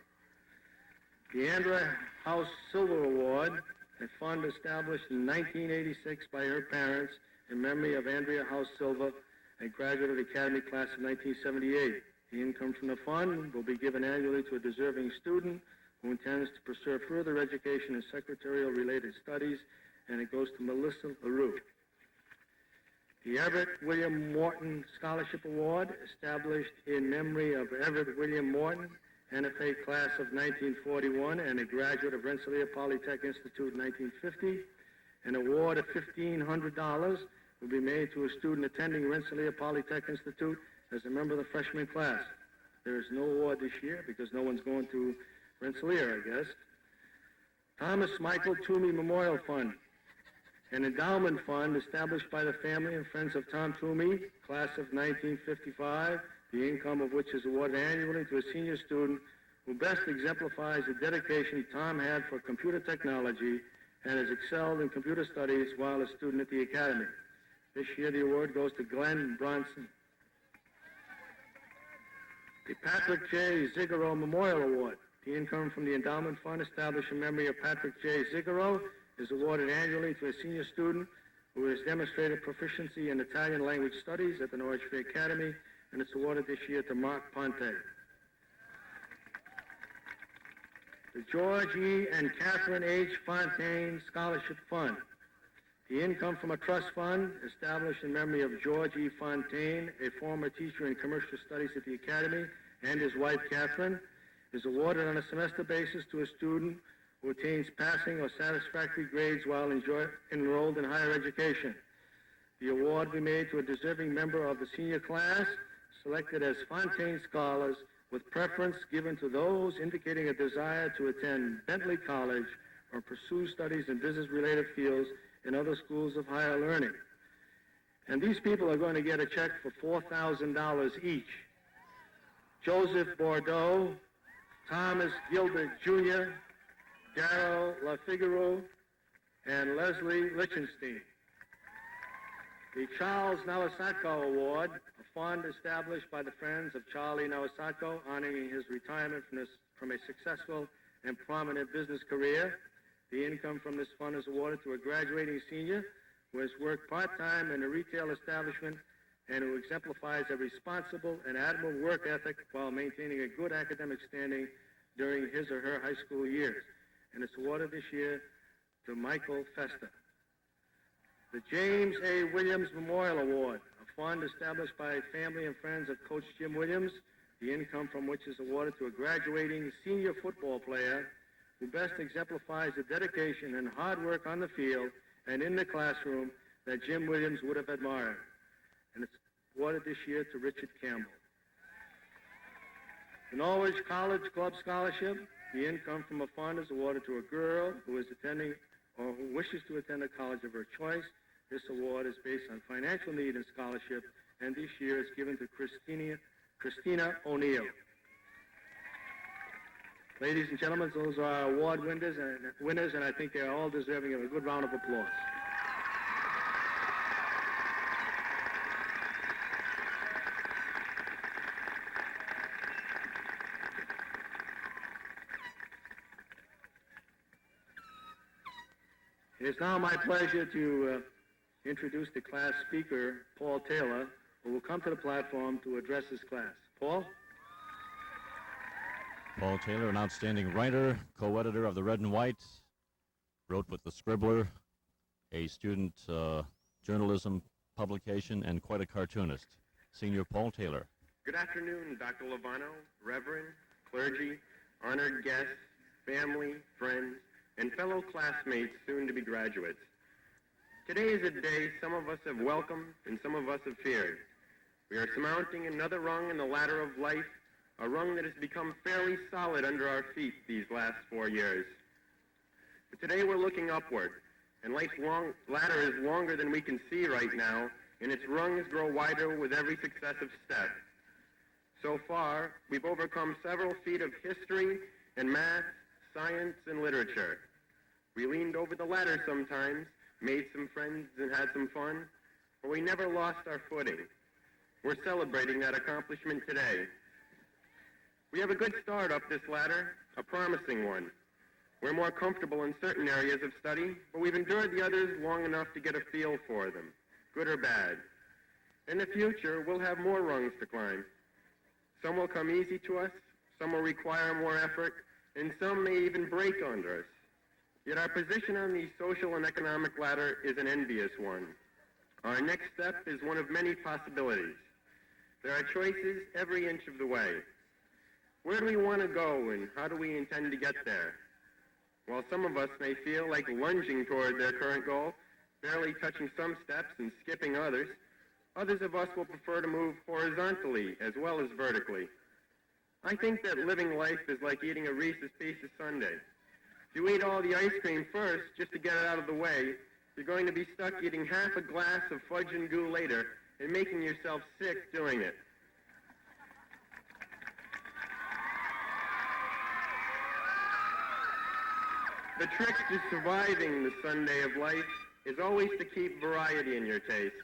C: The Andrea House Silver Award, a fund established in 1986 by her parents in memory of Andrea House Silver, a graduate of the Academy class of 1978. The income from the fund will be given annually to a deserving student who intends to pursue further education in secretarial-related studies, and it goes to Melissa LaRue. The Everett William Morton Scholarship Award, established in memory of Everett William Morton, NFA class of 1941 and a graduate of Rensselaer Polytech Institute in 1950. An award of $1,500 will be made to a student attending Rensselaer Polytech Institute as a member of the freshman class. There is no award this year because no one's going to Rensselaer, I guess. Thomas Michael Toomey Memorial Fund, an endowment fund established by the family and friends of Tom Toomey, class of 1955, the income of which is awarded annually to a senior student who best exemplifies the dedication Tom had for computer technology and has excelled in computer studies while a student at the Academy. This year, the award goes to Glenn Bronson. The Patrick J. Ziegero Memorial Award. The income from the endowment fund established in memory of Patrick J. Ziegero is awarded annually to a senior student who has demonstrated proficiency in Italian language studies at the Norwich Free Academy, and it's awarded this year to Mark Ponte. The George E. and Catherine H. Fontaine Scholarship Fund. The income from a trust fund established in memory of George E. Fontaine, a former teacher in commercial studies at the Academy, and his wife, Catherine, is awarded on a semester basis to a student who attains passing or satisfactory grades while enrolled in higher education. The award will be made to a deserving member of the senior class, selected as Fontaine Scholars, with preference given to those indicating a desire to attend Bentley College or pursue studies in business-related fields in other schools of higher learning. And these people are going to get a check for $4,000 each. Joseph Bordeaux, Thomas Gilbert Jr., Darrell LaFigaro, and Leslie Lichtenstein. The Charles Nawasatko Award, a fund established by the Friends of Charlie Nawasatko, honoring his retirement from a successful and prominent business career. The income from this fund is awarded to a graduating senior who has worked part-time in a retail establishment and who exemplifies a responsible and admirable work ethic while maintaining a good academic standing during his or her high school years. And it's awarded this year to Michael Festa. The James A. Williams Memorial Award, a fund established by family and friends of Coach Jim Williams, the income from which is awarded to a graduating senior football player who best exemplifies the dedication and hard work on the field and in the classroom that Jim Williams would have admired. And it's awarded this year to Richard Campbell. The Norwich College Club Scholarship, the income from a fund is awarded to a girl who is attending or who wishes to attend a college of her choice. This award is based on financial need and scholarship, and this year is given to Christina O'Neill. Ladies and gentlemen, those are our award winners, and I think they are all deserving of a good round of applause. It is now my pleasure to introduce the class speaker, Paul Taylor, who will come to the platform to address his class. Paul?
B: Paul Taylor, an outstanding writer, co-editor of the Red and White, wrote with the Scribbler, a student journalism publication, and quite a cartoonist. Senior Paul Taylor.
D: Good afternoon, Dr. Lovano, Reverend, clergy, honored guests, family, friends, and fellow classmates soon to be graduates. Today is a day some of us have welcomed and some of us have feared. We are surmounting another rung in the ladder of life, a rung that has become fairly solid under our feet these last 4 years. But today we're looking upward, and life's ladder is longer than we can see right now, and its rungs grow wider with every successive step. So far, we've overcome several feet of history and math, science, and literature. We leaned over the ladder sometimes, made some friends, and had some fun, but we never lost our footing. We're celebrating that accomplishment today. We have a good start up this ladder, a promising one. We're more comfortable in certain areas of study, but we've endured the others long enough to get a feel for them, good or bad. In the future, we'll have more rungs to climb. Some will come easy to us, some will require more effort, and some may even break under us. Yet our position on the social and economic ladder is an envious one. Our next step is one of many possibilities. There are choices every inch of the way. Where do we want to go, and how do we intend to get there? While some of us may feel like lunging toward their current goal, barely touching some steps and skipping others, Others of us will prefer to move horizontally as well as vertically. I think that living life is like eating a Reese's Pieces sundae. If you eat all the ice cream first just to get it out of the way, you're going to be stuck eating half a glass of fudge and goo later and making yourself sick doing it. The trick to surviving the sundae of life is always to keep variety in your taste.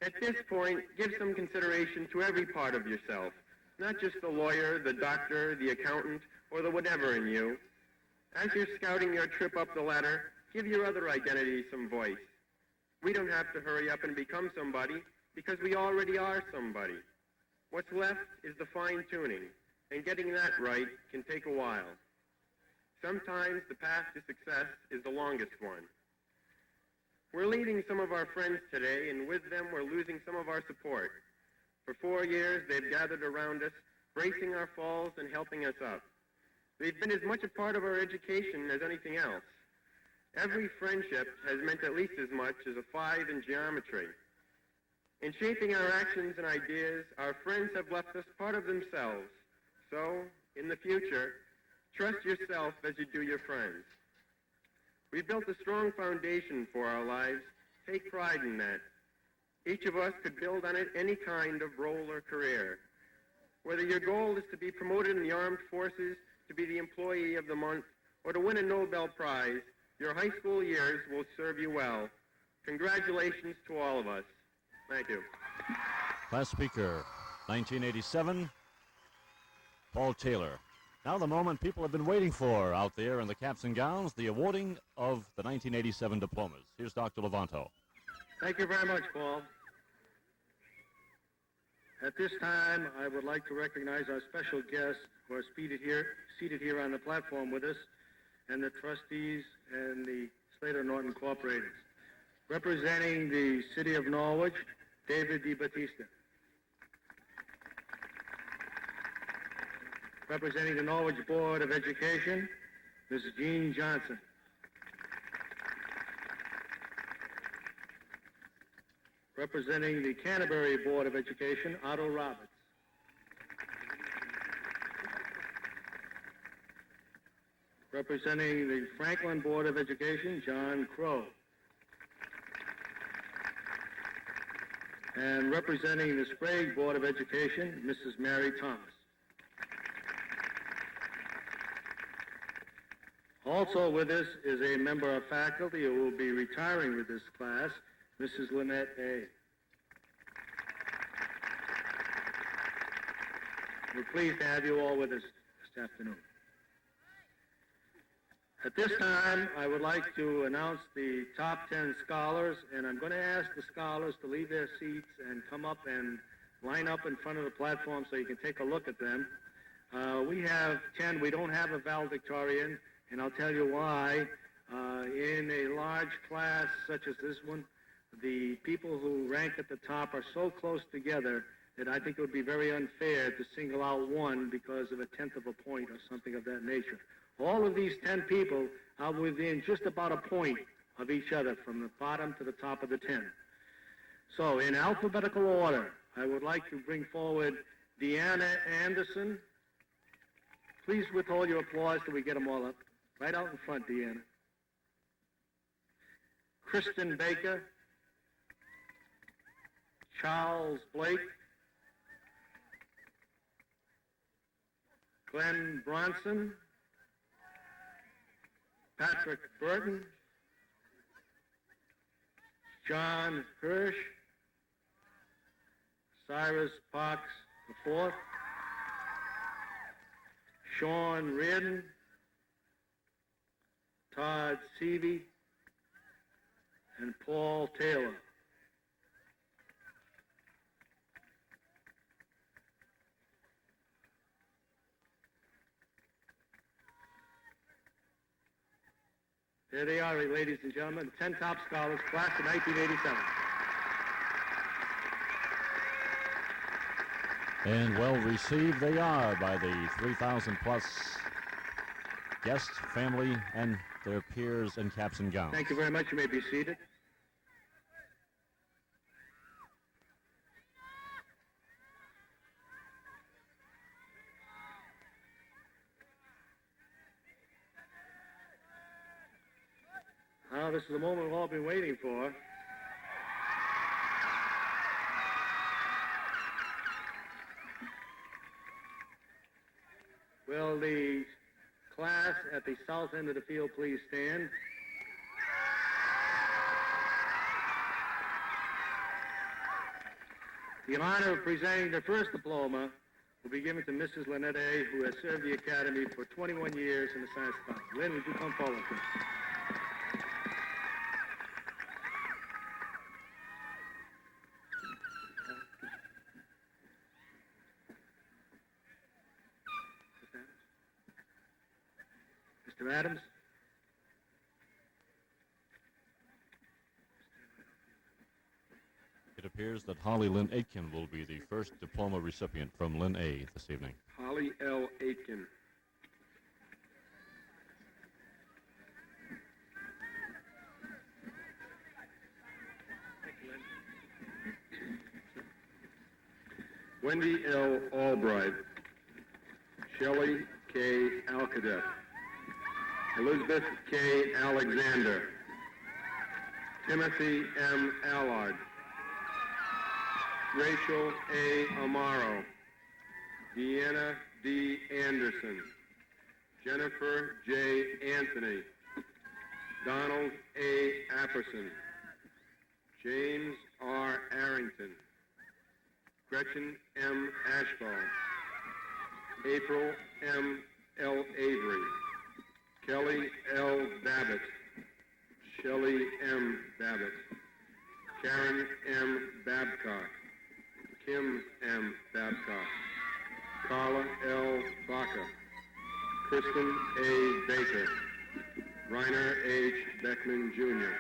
D: At this point, give some consideration to every part of yourself, not just the lawyer, the doctor, the accountant, or the whatever in you. As you're scouting your trip up the ladder, give your other identity some voice. We don't have to hurry up and become somebody because we already are somebody. What's left is the fine-tuning, and getting that right can take a while. Sometimes the path to success is the longest one. We're leaving some of our friends today, and with them we're losing some of our support. For 4 years, they've gathered around us, bracing our falls and helping us up. They've been as much a part of our education as anything else. Every friendship has meant at least as much as a 5 in geometry. In shaping our actions and ideas, our friends have left us part of themselves. So, in the future, trust yourself as you do your friends. We've built a strong foundation for our lives. Take pride in that. Each of us could build on it any kind of role or career. Whether your goal is to be promoted in the armed forces, to be the employee of the month, or to win a Nobel Prize, your high school years will serve you well. Congratulations to all of us. Thank you.
B: Class speaker, 1987, Paul Taylor. Now the moment people have been waiting for out there in the caps and gowns, the awarding of the 1987 diplomas. Here's Dr. Levanto.
C: Thank you very much, Paul. At this time, I would like to recognize our special guests who are seated here on the platform with us, and the trustees and the Slater Norton Corporators. Representing the City of Norwich, David DiBattista. Representing the Norwich Board of Education, Mrs. Jean Johnson. Representing the Canterbury Board of Education, Otto Roberts. Representing the Franklin Board of Education, John Crow. And representing the Sprague Board of Education, Mrs. Mary Thomas. Also with us is a member of faculty who will be retiring with this class, Mrs. Lynette A. We're pleased to have you all with us this afternoon. At this time, I would like to announce the top 10 scholars, and I'm going to ask the scholars to leave their seats and come up and line up in front of the platform so you can take a look at them. We have 10. We don't have a valedictorian, and I'll tell you why. In a large class such as this one, the people who rank at the top are so close together that I think it would be very unfair to single out one because of a tenth of a point or something of that nature. All of these 10 people are within just about a point of each other from the bottom to the top of the 10. So in alphabetical order, I would like to bring forward Deanna Anderson. Please withhold your applause till we get them all up. Right out in front, Deanna. Kristen Baker. Charles Blake. Glenn Bronson. Patrick Burton. John Hirsch. Cyrus Parks IV. Sean Reardon. Todd Seavey. And Paul Taylor. There they are, ladies and gentlemen, the 10 top scholars, class of 1987.
B: And well received they are by the 3,000 plus guests, family, and their peers in caps and gowns.
C: Thank you very much. You may be seated. Now, this is the moment we've all been waiting for. Will the class at the south end of the field please stand? The honor of presenting the first diploma will be given to Mrs. Lynette A., who has served the Academy for 21 years in the science department. Lynn, would you come forward, please? Mr. Adams?
B: It appears that Holly Lynn Aitken will be the first diploma recipient from Lynn A. this evening.
D: Holly L. Aitken. Wendy L. Albright. Shelley K. Alcadet. Elizabeth K. Alexander. Timothy M. Allard. Rachel A. Amaro. Deanna D. Anderson. Jennifer J. Anthony. Donald A. Apperson. James R. Arrington. Gretchen M. Ashball. April M. L. Avery. Kelly L. Babbitt. Shelley M. Babbitt. Karen M. Babcock. Kim M. Babcock. Carla L. Baca. Kristen A. Baker. Reiner H. Beckman, Jr.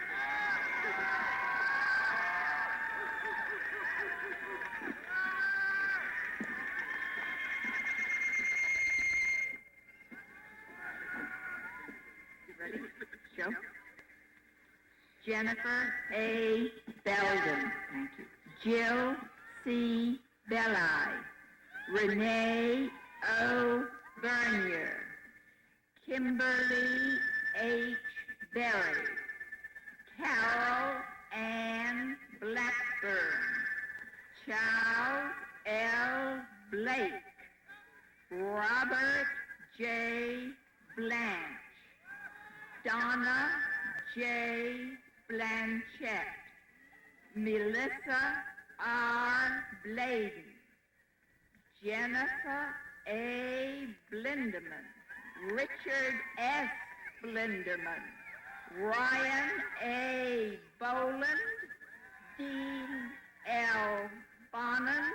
F: Joe? Jennifer A. Belden. Thank you. Jill C. Belli. Renee O. Bernier. Kimberly H. Berry. Carol Ann Blackburn. Charles L. Blake. Robert J. Blanche. Donna J. Blanchett. Melissa R. Bladen. Jennifer A. Blinderman. Richard S. Blinderman. Ryan A. Boland. Dean L. Bonnen.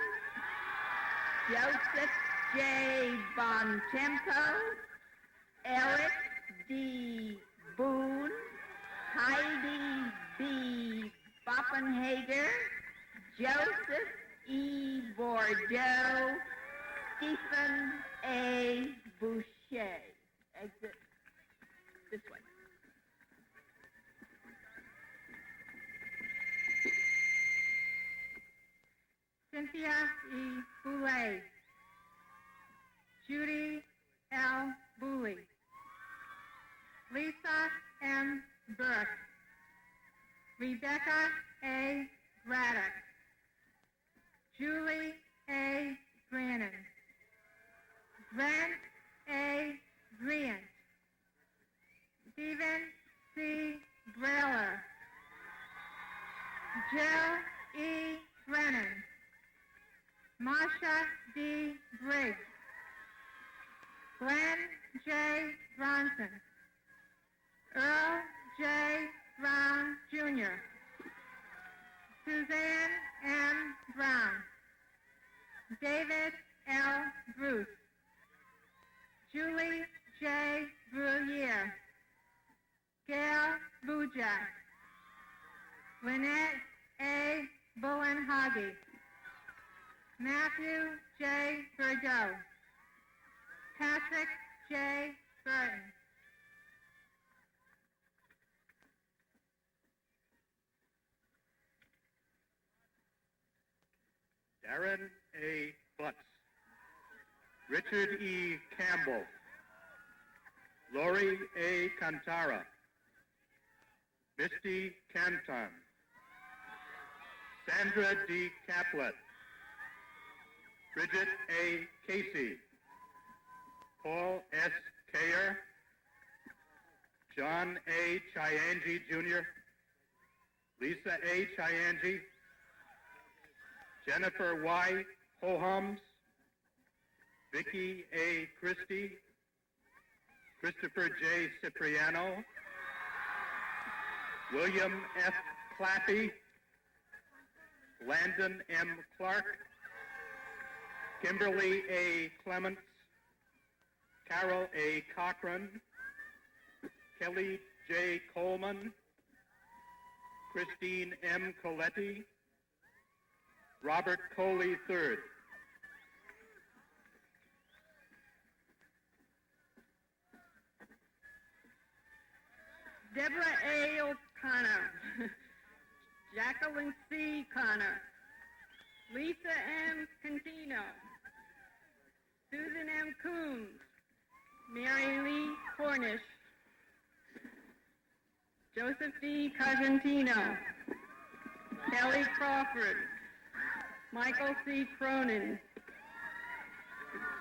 F: Joseph J. Bontempo. Eric D. Boone. Heidi B. Boppenhager. Joseph E. Bordeaux. Stephen A. Boucher. Exit this way. Cynthia E. Boulay. Judy L. Booley. Lisa M. Burke. Rebecca A. Braddock. Julie A. Brannon. Brent A. Briant. Stephen C. Breller. Jill E. Brennan. Marsha D. Briggs. Glenn J. Bronson. Earl J. Brown, Jr. Suzanne M. Brown. David L. Bruce. Julie J. Bruyere. Gail Bujak. Lynette A. Bowenhage. Matthew J. Burdeau. Patrick J. Burton.
C: Darren A. Butts. Richard E. Campbell. Lori A. Cantara. Misty Canton, Sandra D. Caplet, Bridget A. Casey, Paul S. Kayer, John A. Chiangi Jr., Lisa A. Chiangi, Jennifer Y. Hohams, Vicky A. Christie, Christopher J. Cipriano, William F. Clappy, Landon M. Clark, Kimberly A. Clements, Carol A. Cochran, Kelly J. Coleman, Christine M. Coletti, Robert Coley III.
G: Deborah A. O'Connor, Jacqueline C. Connor, Lisa M. Cantino, Susan M. Coons, Mary Lee Cornish, Joseph D. Cosentino, Kelly Crawford, Michael C. Cronin,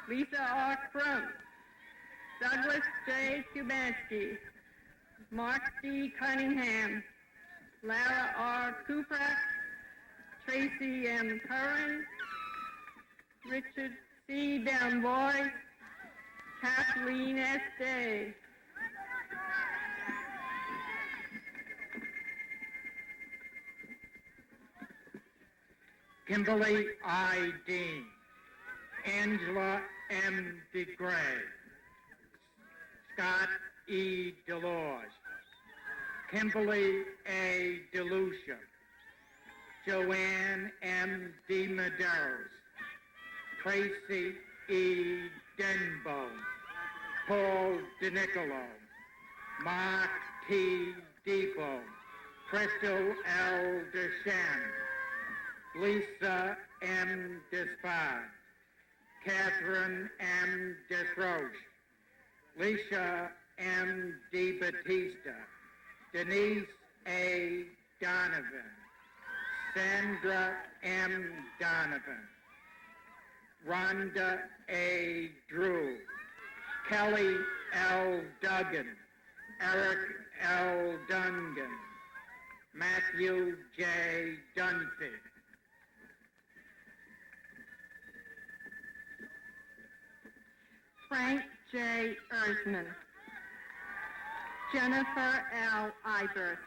G: Lisa R. Crump, Douglas J. Kubansky, Mark D. Cunningham, Lara R. Cooper, Tracy M. Curran, Richard C. Downboy, Kathleen S. Day.
H: Kimberly I. Dean, Angela M. DeGray, Scott E. Delors, Kimberly A. DeLucia, Joanne M. D. Medeiros, Tracy E. Denbo, Paul DeNicolo, Mark T. Depot, Crystal L. Deshan, Lisa M. Despard, Catherine M. Desroche, Leisha M. D. Batista, Denise A. Donovan, Sandra M. Donovan, Rhonda A. Drew, Kelly L. Duggan, Eric L. Dungan, Matthew J. Dunphy.
G: Frank J. Erzman, Jennifer L. Ibert,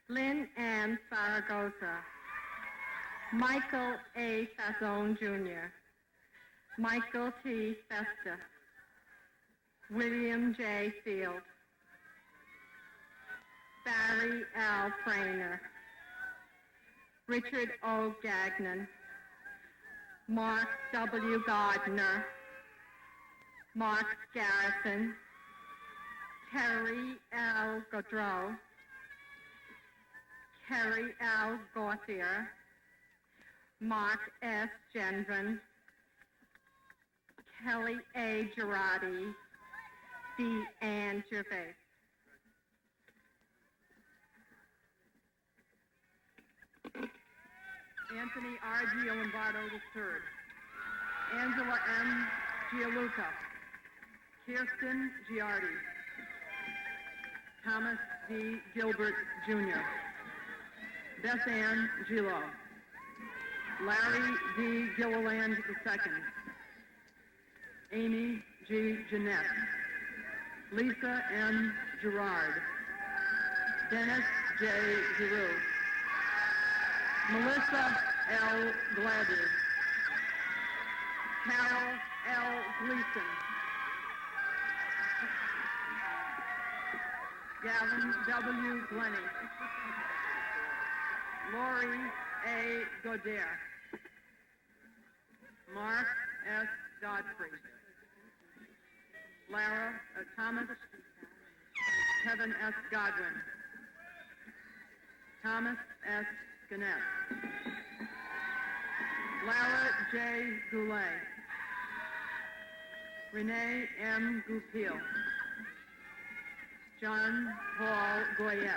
G: Lynn M. Zaragoza, Michael A. Fazone Jr., Michael T. Festa, William J. Field, Barry L. Frainer, Richard O. Gagnon, Mark W. Gardner, Mark Garrison, Terry L. Gaudreau, Kerry L. Gauthier, Mark S. Gendron, Kelly A. Girardi, D. Ann Gervais. Anthony R. Giolombardo III, Angela M. Gianluca, Kirsten Giardi, Thomas D. Gilbert Jr., Beth Ann Gilo, Larry D. Gilliland II, Amy G. Jeanette, Lisa M. Gerard, Dennis J. Giroux, Melissa L. Gladys, Carol L. Gleason, Gavin W. Glennie, Lori A. Goder, Mark S. Godfrey, Lara Thomas, Kevin S. Godwin, Thomas S. Gannett, Lara J. Goulet, Renee M. Goupil, John Paul Goyette.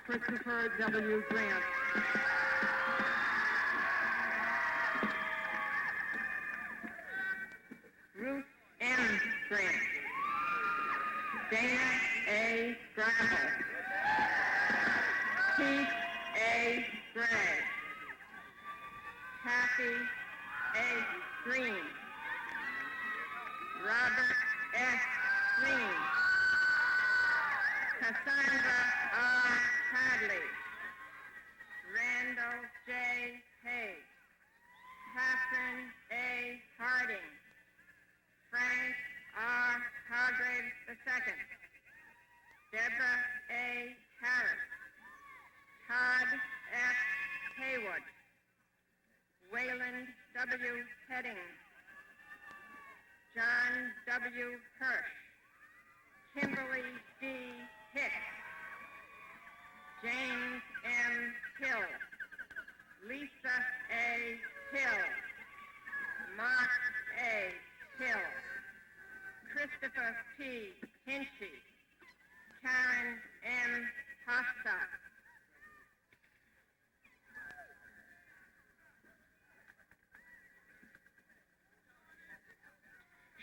G: Christopher W. Grant.
F: Ruth M. Grant. Dana A. Gravel. Keith A. Gray. Kathy A. Green. Robert S. Green. Cassandra R. Hadley. Randall J. Hay. Catherine A. Harding. Frank R. Hargrave II. Deborah A. Harris. Todd F. Haywood. Wayland W. Heading. John W. Hirsch. Kimberly D. Hicks. James M. Hill. Lisa A. Hill. Mark A. Hill. Christopher P. Hinchy. Karen M. Hosta.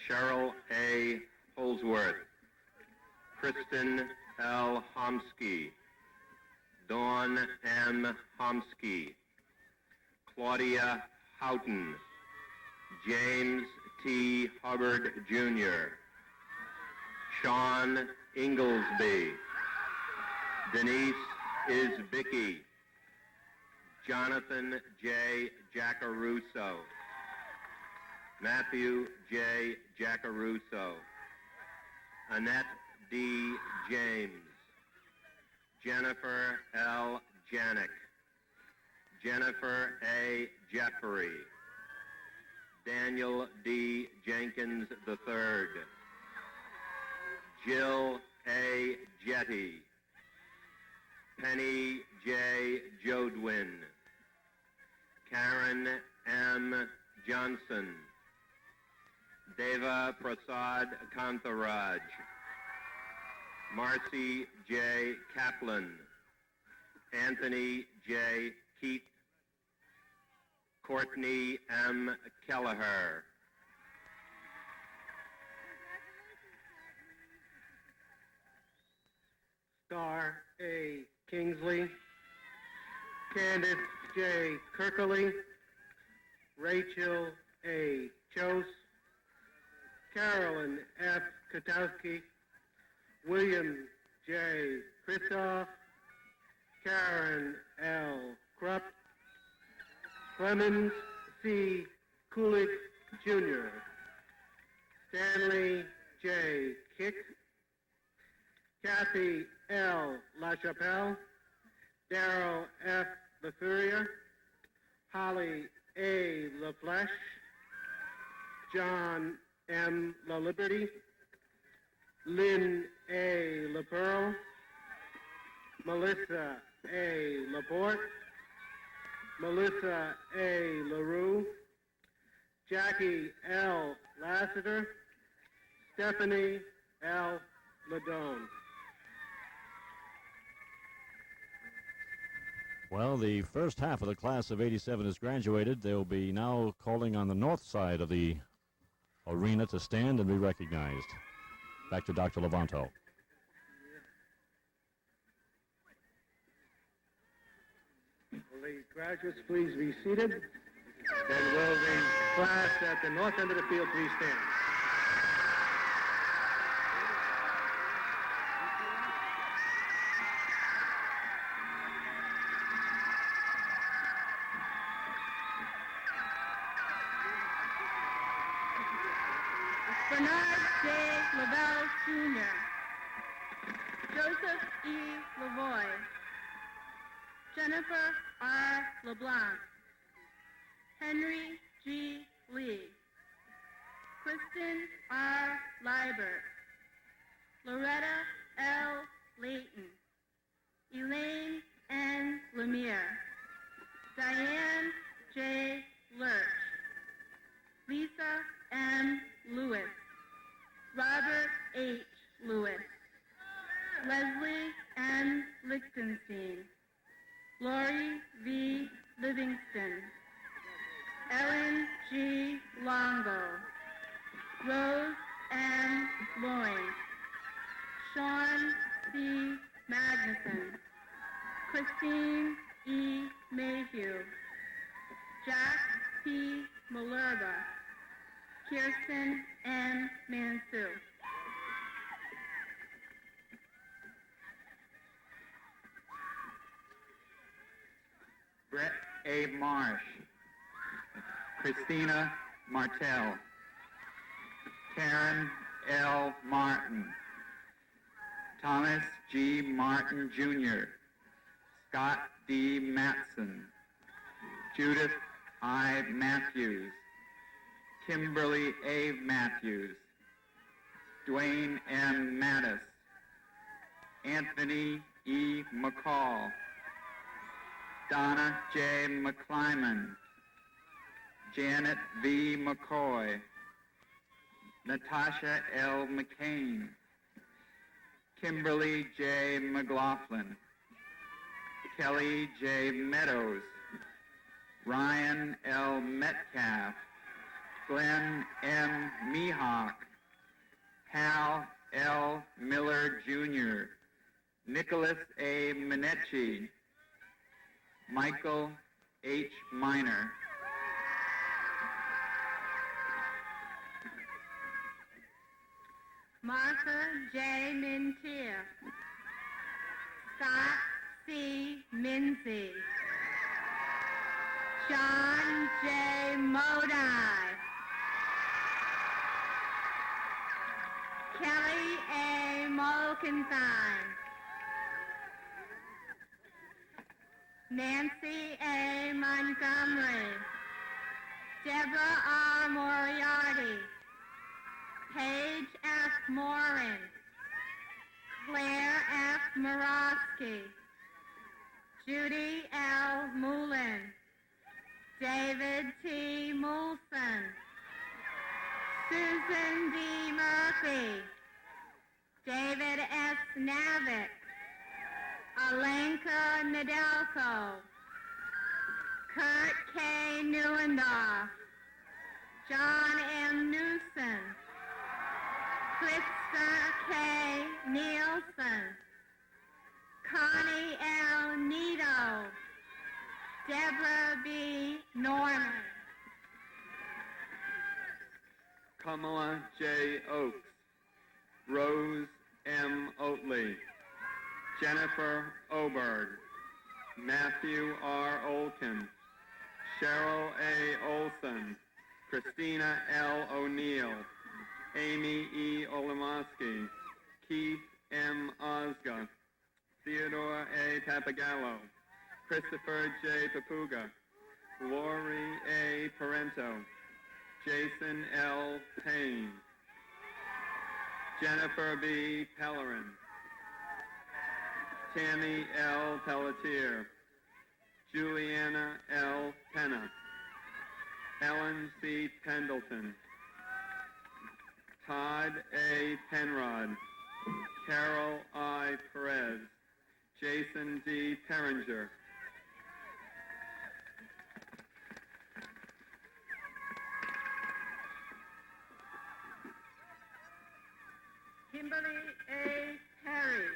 D: Cheryl A. Holsworth, Kristen L. Homsky, Dawn M. Homsky, Claudia Houghton, James T. Hubbard, Jr., Sean Inglesby, Denise Isbicki, Jonathan J. Giacaruso, Matthew J. Giacaruso, Annette D. James, Jennifer L. Janik, Jennifer A. Jeffrey, Daniel D. Jenkins III, Jill A. Jetty, Penny J. Jodwin, Karen M. Johnson, Deva Prasad Kantharaj, Marcy J. Kaplan, Anthony J. Keat, Courtney M. Kelleher.
C: Star A. Kingsley, Candace J. Kirkley, Rachel A. Chose, Carolyn F. Katowski, William J. Kristoff, Karen L. Krupp, Clemens C. Kulik Jr., Stanley J. Kick, Kathy L. LaChapelle, Darrell F. Lafurier, Holly A. LaFleche, John M. LaLiberty, Lynn A. LaPearl, Melissa A. Laporte, Melissa A. LaRue, Jackie L. Lassiter, Stephanie L. Ladone.
B: Well, the first half of the class of 87 has graduated. They'll be now calling on the north side of the arena to stand and be recognized. Back to Dr. Levanto.
C: Will the graduates please be seated? And will the class at the north end of the field please stand?
A: Bernard J. Lavelle Jr., Joseph E. Lavoie, Jennifer R. LeBlanc, Henry G. Lee, Kristen R. Liebert, Loretta L. Layton, Elaine N. Lemire, Diane J. Lurch, Lisa M. Lewis, Robert H. Lewis, Leslie N. Lichtenstein, Lori V. Livingston, Ellen G. Longo, Rose N. Loring, Sean C. Magnuson, Christine E. Mayhew, Jack P. Malerba, Kirsten N. Mansu.
H: Brett A. Marsh, Christina Martell, Karen L. Martin, Thomas G. Martin Jr., Scott D. Matson, Judith I. Matthews, Kimberly A. Matthews, Dwayne M. Mattis, Anthony E. McCall, Donna J. McClyman, Janet V. McCoy, Natasha L. McCain, Kimberly J. McLaughlin, Kelly J. Meadows, Ryan L. Metcalf, Glenn M. Mehawk, Hal L. Miller Jr., Nicholas A. Minetti, Michael H. Miner.
A: Martha J. Mintier, Scott C. Minzy, John J. Modi, Kelly A. Molkenstein, Nancy A. Montgomery, Deborah R. Moriarty, Paige F. Morin, Claire F. Morosky, Judy L. Moulin, David T. Moulson, Susan D. Murphy, David S. Navick, Alenka Nedelko, Kurt K. Neuendorf, John M. Newson, Krista K. Nielsen, Connie L. Nito, Deborah B. Norman,
D: Kamala J. Oakes, Rose M. Oatley, Jennifer Oberg, Matthew R. Olkin, Cheryl A. Olson, Christina L. O'Neill, Amy E. Olomowski, Keith M. Osga, Theodore A. Papagallo, Christopher J. Papuga, Lori A. Parento, Jason L. Payne, Jennifer B. Pellerin, Tammy L. Pelletier, Juliana L. Penna, Ellen C. Pendleton, Todd A. Penrod, Carol I. Perez, Jason D. Peringer,
A: Kimberly A. Perry,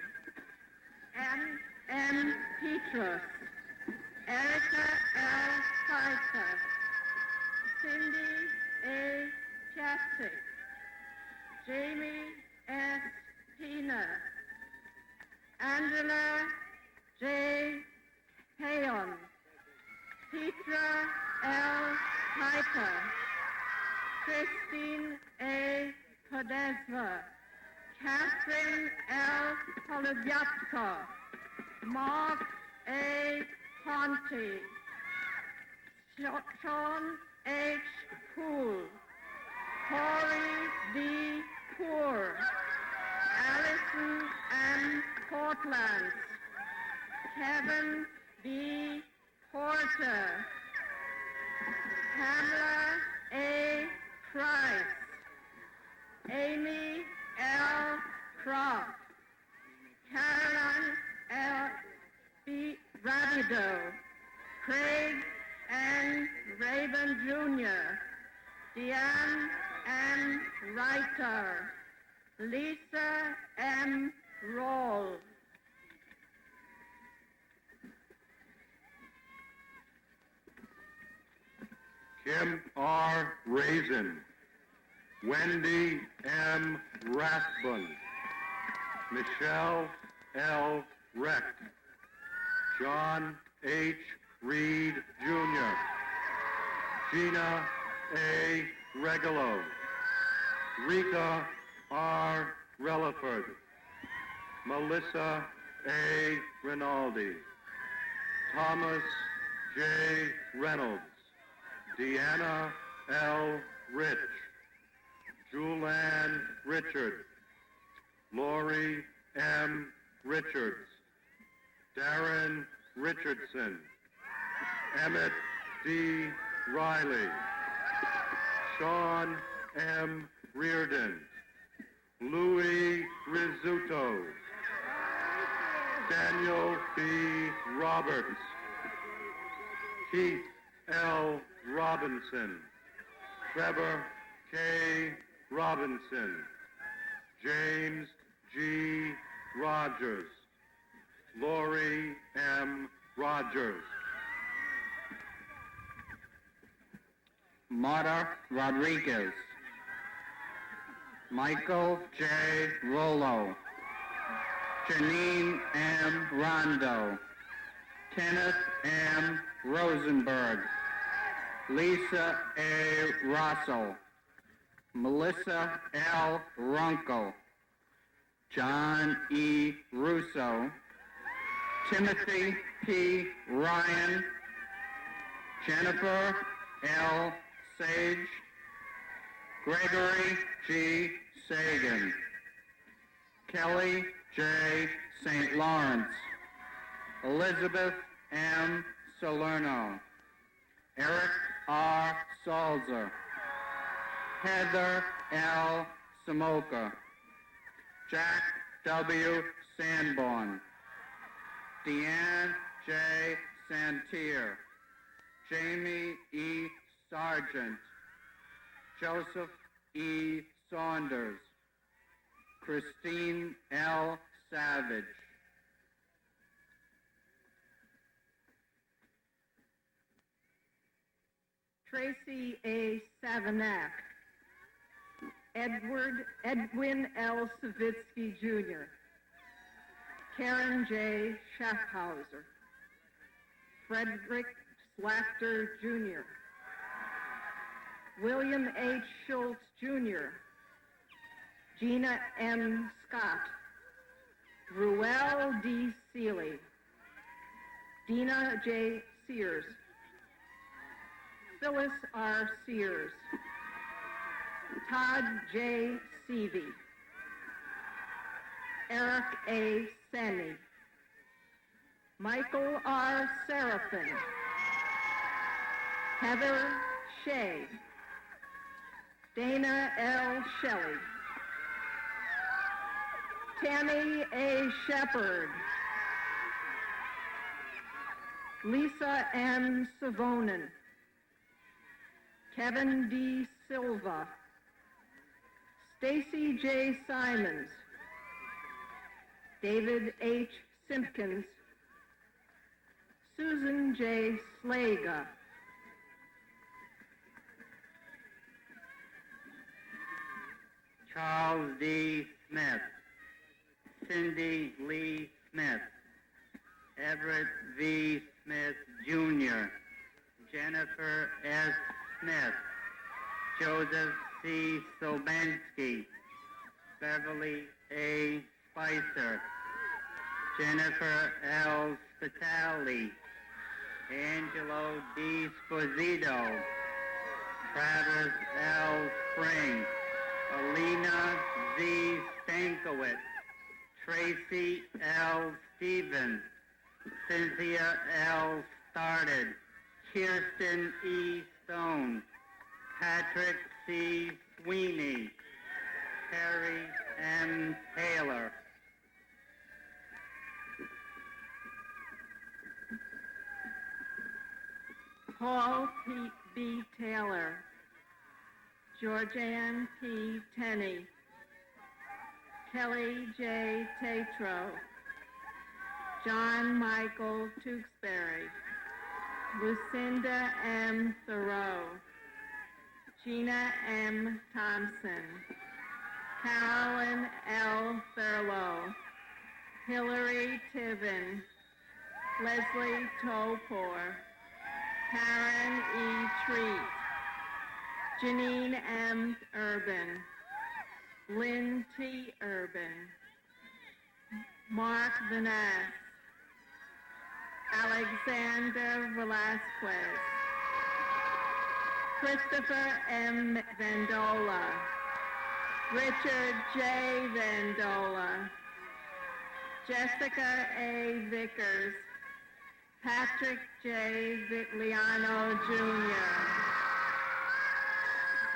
A: M. Petros, Erica L. Pfeiffer, Cindy A. Chapstick, Jamie S. Pina, Angela J. Payon, Petra L. Piper, Christine A. Podesva, Catherine L. Polovyatko, Mark A. Ponte, Sean H. Poole, Corey D. Poor, Allison M. Portland, Kevin B. Porter, Pamela A. Price, Amy L. Price,
G: Ido, Craig N. Raven Jr., Deanne M. Reiter, Lisa M. Roll,
D: Kim R. Raisin, Wendy M. Rathbun, Michelle L. Reck, John H. Reed Jr., Gina A. Regalo, Rita R. Relaford, Melissa A. Rinaldi, Thomas J. Reynolds, Deanna L. Rich, Julianne Richard, Lori M. Richards, Darren Richardson, Emmett D. Riley, Sean M. Reardon, Louis Rizzuto, Daniel B. Roberts, Keith L. Robinson, Trevor K. Robinson, James G. Rogers, Lori M. Rogers,
H: Marta Rodriguez, Michael J. Rollo, Janine M. Rondo, Kenneth M. Rosenberg, Lisa A. Rosso, Melissa L. Runkel, John E. Russo, Timothy P. Ryan, Jennifer L. Sage, Gregory G. Sagan, Kelly J. St. Lawrence, Elizabeth M. Salerno, Eric R. Salzer, Heather L. Samoka, Jack W. Sanborn, Deanne J. Santier, Jamie E. Sargent, Joseph E. Saunders, Christine L. Savage,
G: Tracy A. Savanak, Edwin L. Savitsky Jr., Karen J. Schaffhauser, Frederick Slachter Jr., William H. Schultz Jr., Gina M. Scott, Ruel D. Seeley, Dina J. Sears, Phyllis R. Sears, Todd J. Seavey, Eric A. Senni, Michael R. Seraphin, Heather Shea, Dana L. Shelley, Tammy A. Shepard, Lisa M. Savonin, Kevin D. Silva, Stacy J. Simons, David H. Simpkins, Susan J. Slaga,
H: Charles D. Smith, Cindy Lee Smith, Everett V. Smith Jr., Jennifer S. Smith, Joseph C. Sobansky, Beverly A. Spicer, Jennifer L. Spitali, Angelo D. Sposito, Travis L. Spring, Alina Z. Stankiewicz, Tracy L. Stevens, Cynthia L. Started, Kirsten E. Stone, Patrick C. Sweeney, Terry M. Taylor,
G: Paul B. Taylor, Georgianne P. Tenney, Kelly J. Tatro, John Michael Tewksbury, Lucinda M. Thoreau, Gina M. Thompson, Carolyn L. Thurlow, Hillary Tiven, Leslie Topor, Karen E. Treat, Janine M. Urban, Lynn T. Urban, Mark Vaness, Alexander Velasquez, Christopher M. Vandola, Richard J. Vandola, Jessica A. Vickers, Patrick J. Vitliano Jr.,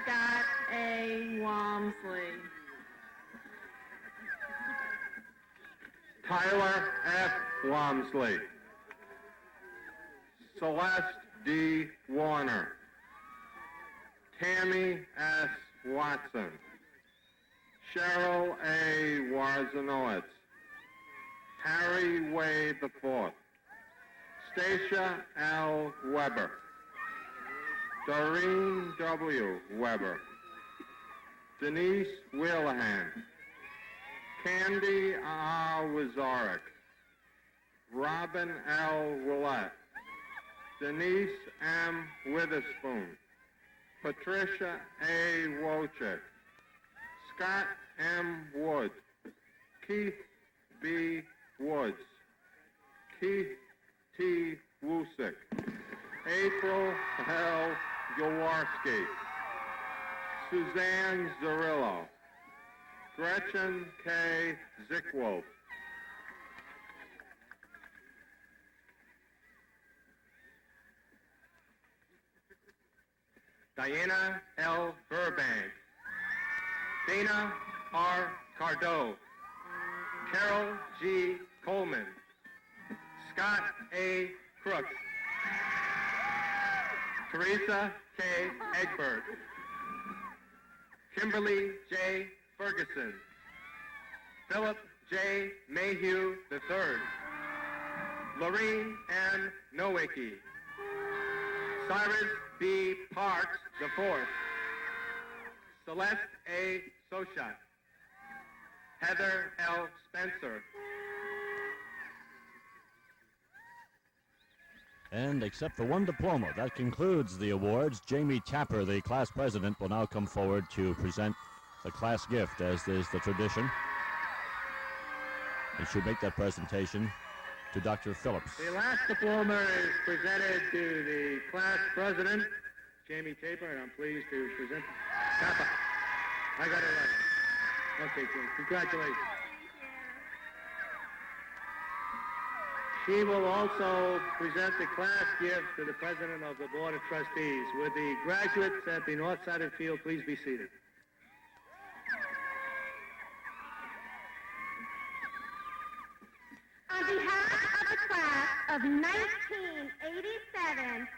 G: Scott A. Walmsley,
D: Tyler F. Walmsley, Celeste D. Warner, Tammy S. Watson, Cheryl A. Warzanowitz, Harry Wade IV, Stacia L. Weber, Doreen W. Weber, Denise Wheelahan, Candy R. Wazorek, Robin L. Willett, Denise M. Witherspoon, Patricia A. Wojcik, Scott M. Wood, Keith B. Woods, Keith T. Wusick, April L. Jaworski, Suzanne Zarillo, Gretchen K. Zickwolf, Diana L. Burbank, Dana R. Cardo, Carol G. Coleman, Scott A. Crooks, Teresa K. Egbert, Kimberly J. Ferguson, Philip J. Mayhew III, Lorene M. Nowicki, Cyrus B. Parks IV, Celeste A. Sochat, Heather L. Spencer.
B: And except for one diploma, that concludes the awards. Jamie Tapper, the class president, will now come forward to present the class gift, as is the tradition. And she'll make that presentation to Dr. Phillips.
C: The last diploma is presented to the class president, Jamie Tapper, and I'm pleased to present Tapper. I got it right. Okay, Jamie, congratulations. She will also present the class gift to the president of the Board of Trustees. Would the graduates at the north side of the field please be seated?
I: On behalf of the class of 1987,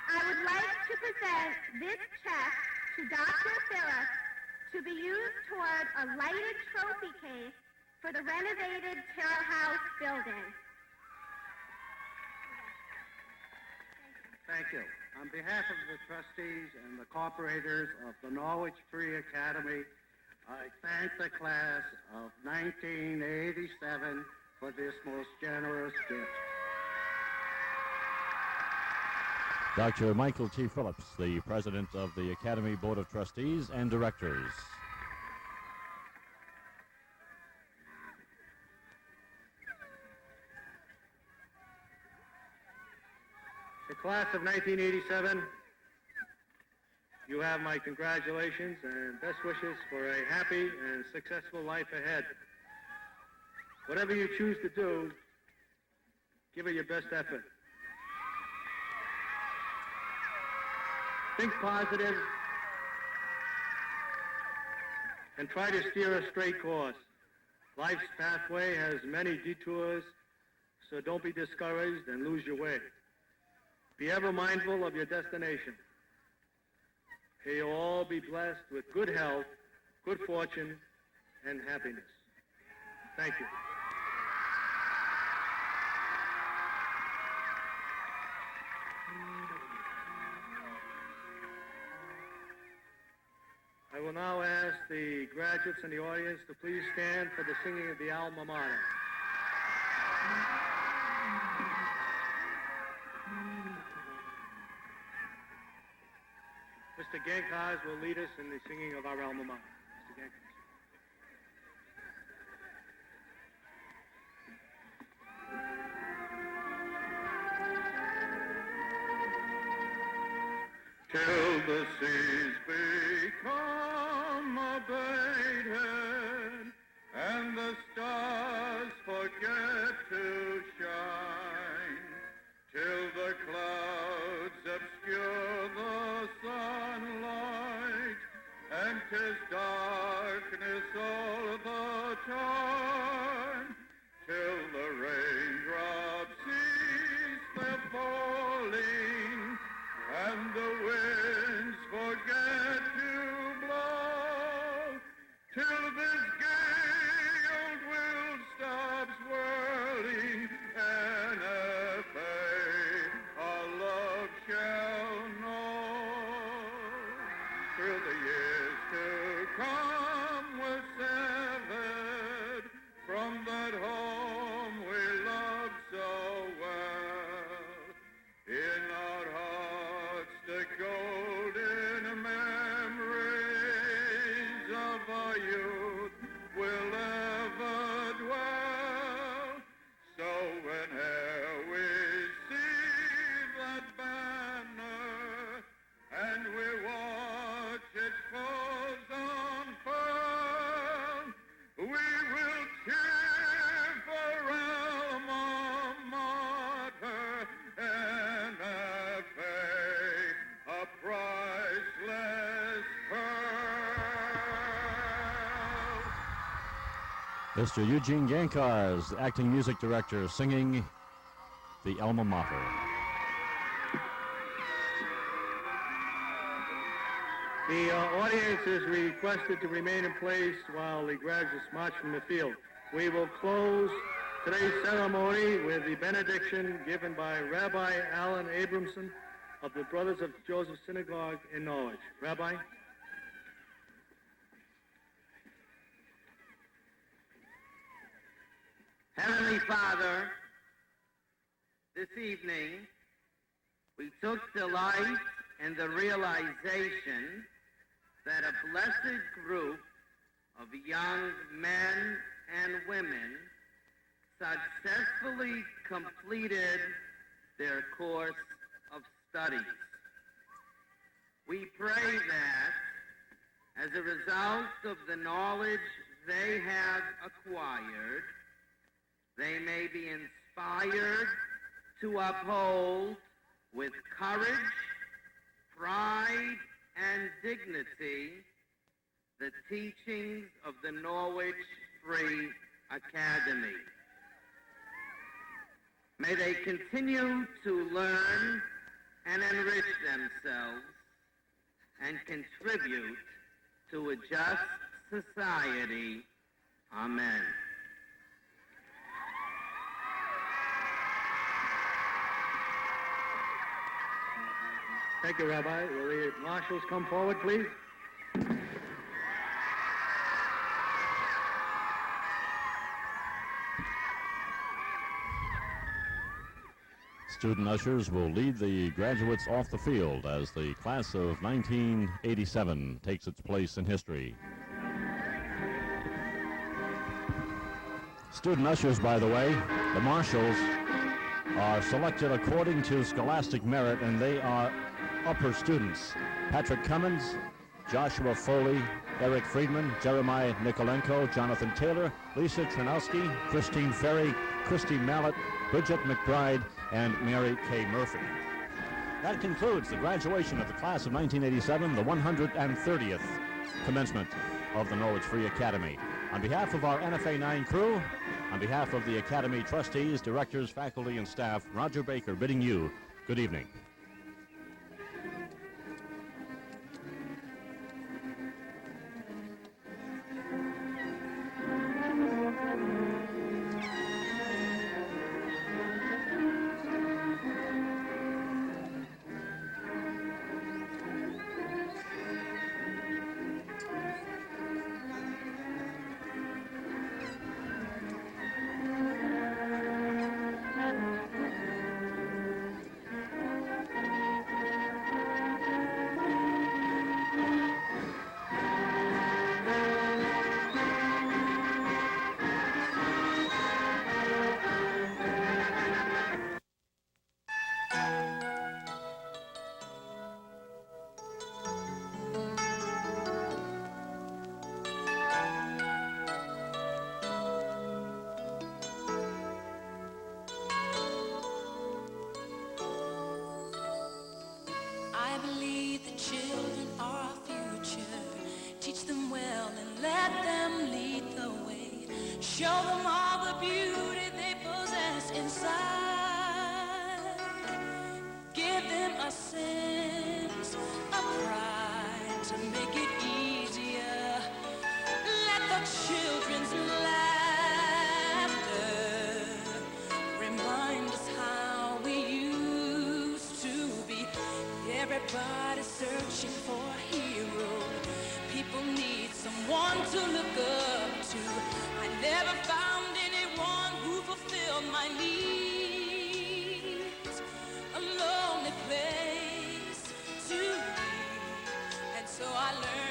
I: I would like to present this check to Dr. Phillips to be used toward a lighted trophy case for the renovated Terrell House building.
H: Thank you. On behalf of the trustees and the corporators of the Norwich Free Academy, I thank the class of 1987 for this most generous gift.
B: Dr. Michael T. Phillips, the president of the Academy Board of Trustees and Directors.
C: The class of 1987, you have my congratulations and best wishes for a happy and successful life ahead. Whatever you choose to do, give it your best effort. Think positive and try to steer a straight course. Life's pathway has many detours, so don't be discouraged and lose your way. Be ever mindful of your destination. May you all be blessed with good health, good fortune, and happiness. Thank you. I will now ask the graduates in the audience to please stand for the singing of the alma mater. Mr. Gankars will lead us in the singing of our alma mater. Mr. Gankars.
D: Till the seas become abated and the stars forget to shine, till the clouds obscure the sunlight and 'tis darkness all the time, till the raindrops cease their falling and the winds forget to blow, till this gay old world stops whirling, NFA, our love shall know. Through the years to come we're severed from that home we loved so well. In our hearts the golden memories of our youth will ever dwell. So whene'er we see that banner and we watch its foes unfurl, we will cheer for alma mater, NFA, a priceless pearl.
B: Mr. Eugene Gankars, the acting music director, singing the alma mater.
C: The audience is requested to remain in place while the graduates march from the field. We will close today's ceremony with the benediction given by Rabbi Alan Abramson of the Brothers of Joseph Synagogue in Norwich. Rabbi?
F: Heavenly Father, this evening we took delight in the realization that a blessed group of young men and women successfully completed their course of studies. We pray that, as a result of the knowledge they have acquired, they may be inspired to uphold with courage, pride, and dignity the teachings of the Norwich Free Academy. May they continue to learn and enrich themselves and contribute to a just society. Amen.
C: Thank you, Rabbi. Will the marshals come forward, please?
B: Student ushers will lead the graduates off the field as the class of 1987 takes its place in history. Student ushers, by the way, the marshals, are selected according to scholastic merit, and they are upper students. Patrick Cummins, Joshua Foley, Eric Friedman, Jeremiah Nikolenko, Jonathan Taylor, Lisa Tranowski, Christine Ferry, Christy Mallett, Bridget McBride, and Mary Kay Murphy. That concludes the graduation of the class of 1987, the 130th commencement of the Norwich Free Academy. On behalf of our NFA 9 crew, on behalf of the Academy trustees, directors, faculty, and staff, Roger Baker bidding you good evening.
J: I believe the children are our future. Teach them well and let them lead the way. Show them all the beauty they possess inside. Give them a sense of pride to make it easier. Let the children's laughter remind us how we used to be. Everybody's searching for a hero. People need someone to look up to. I never found anyone who fulfilled my needs. A lonely place to be. And so I learned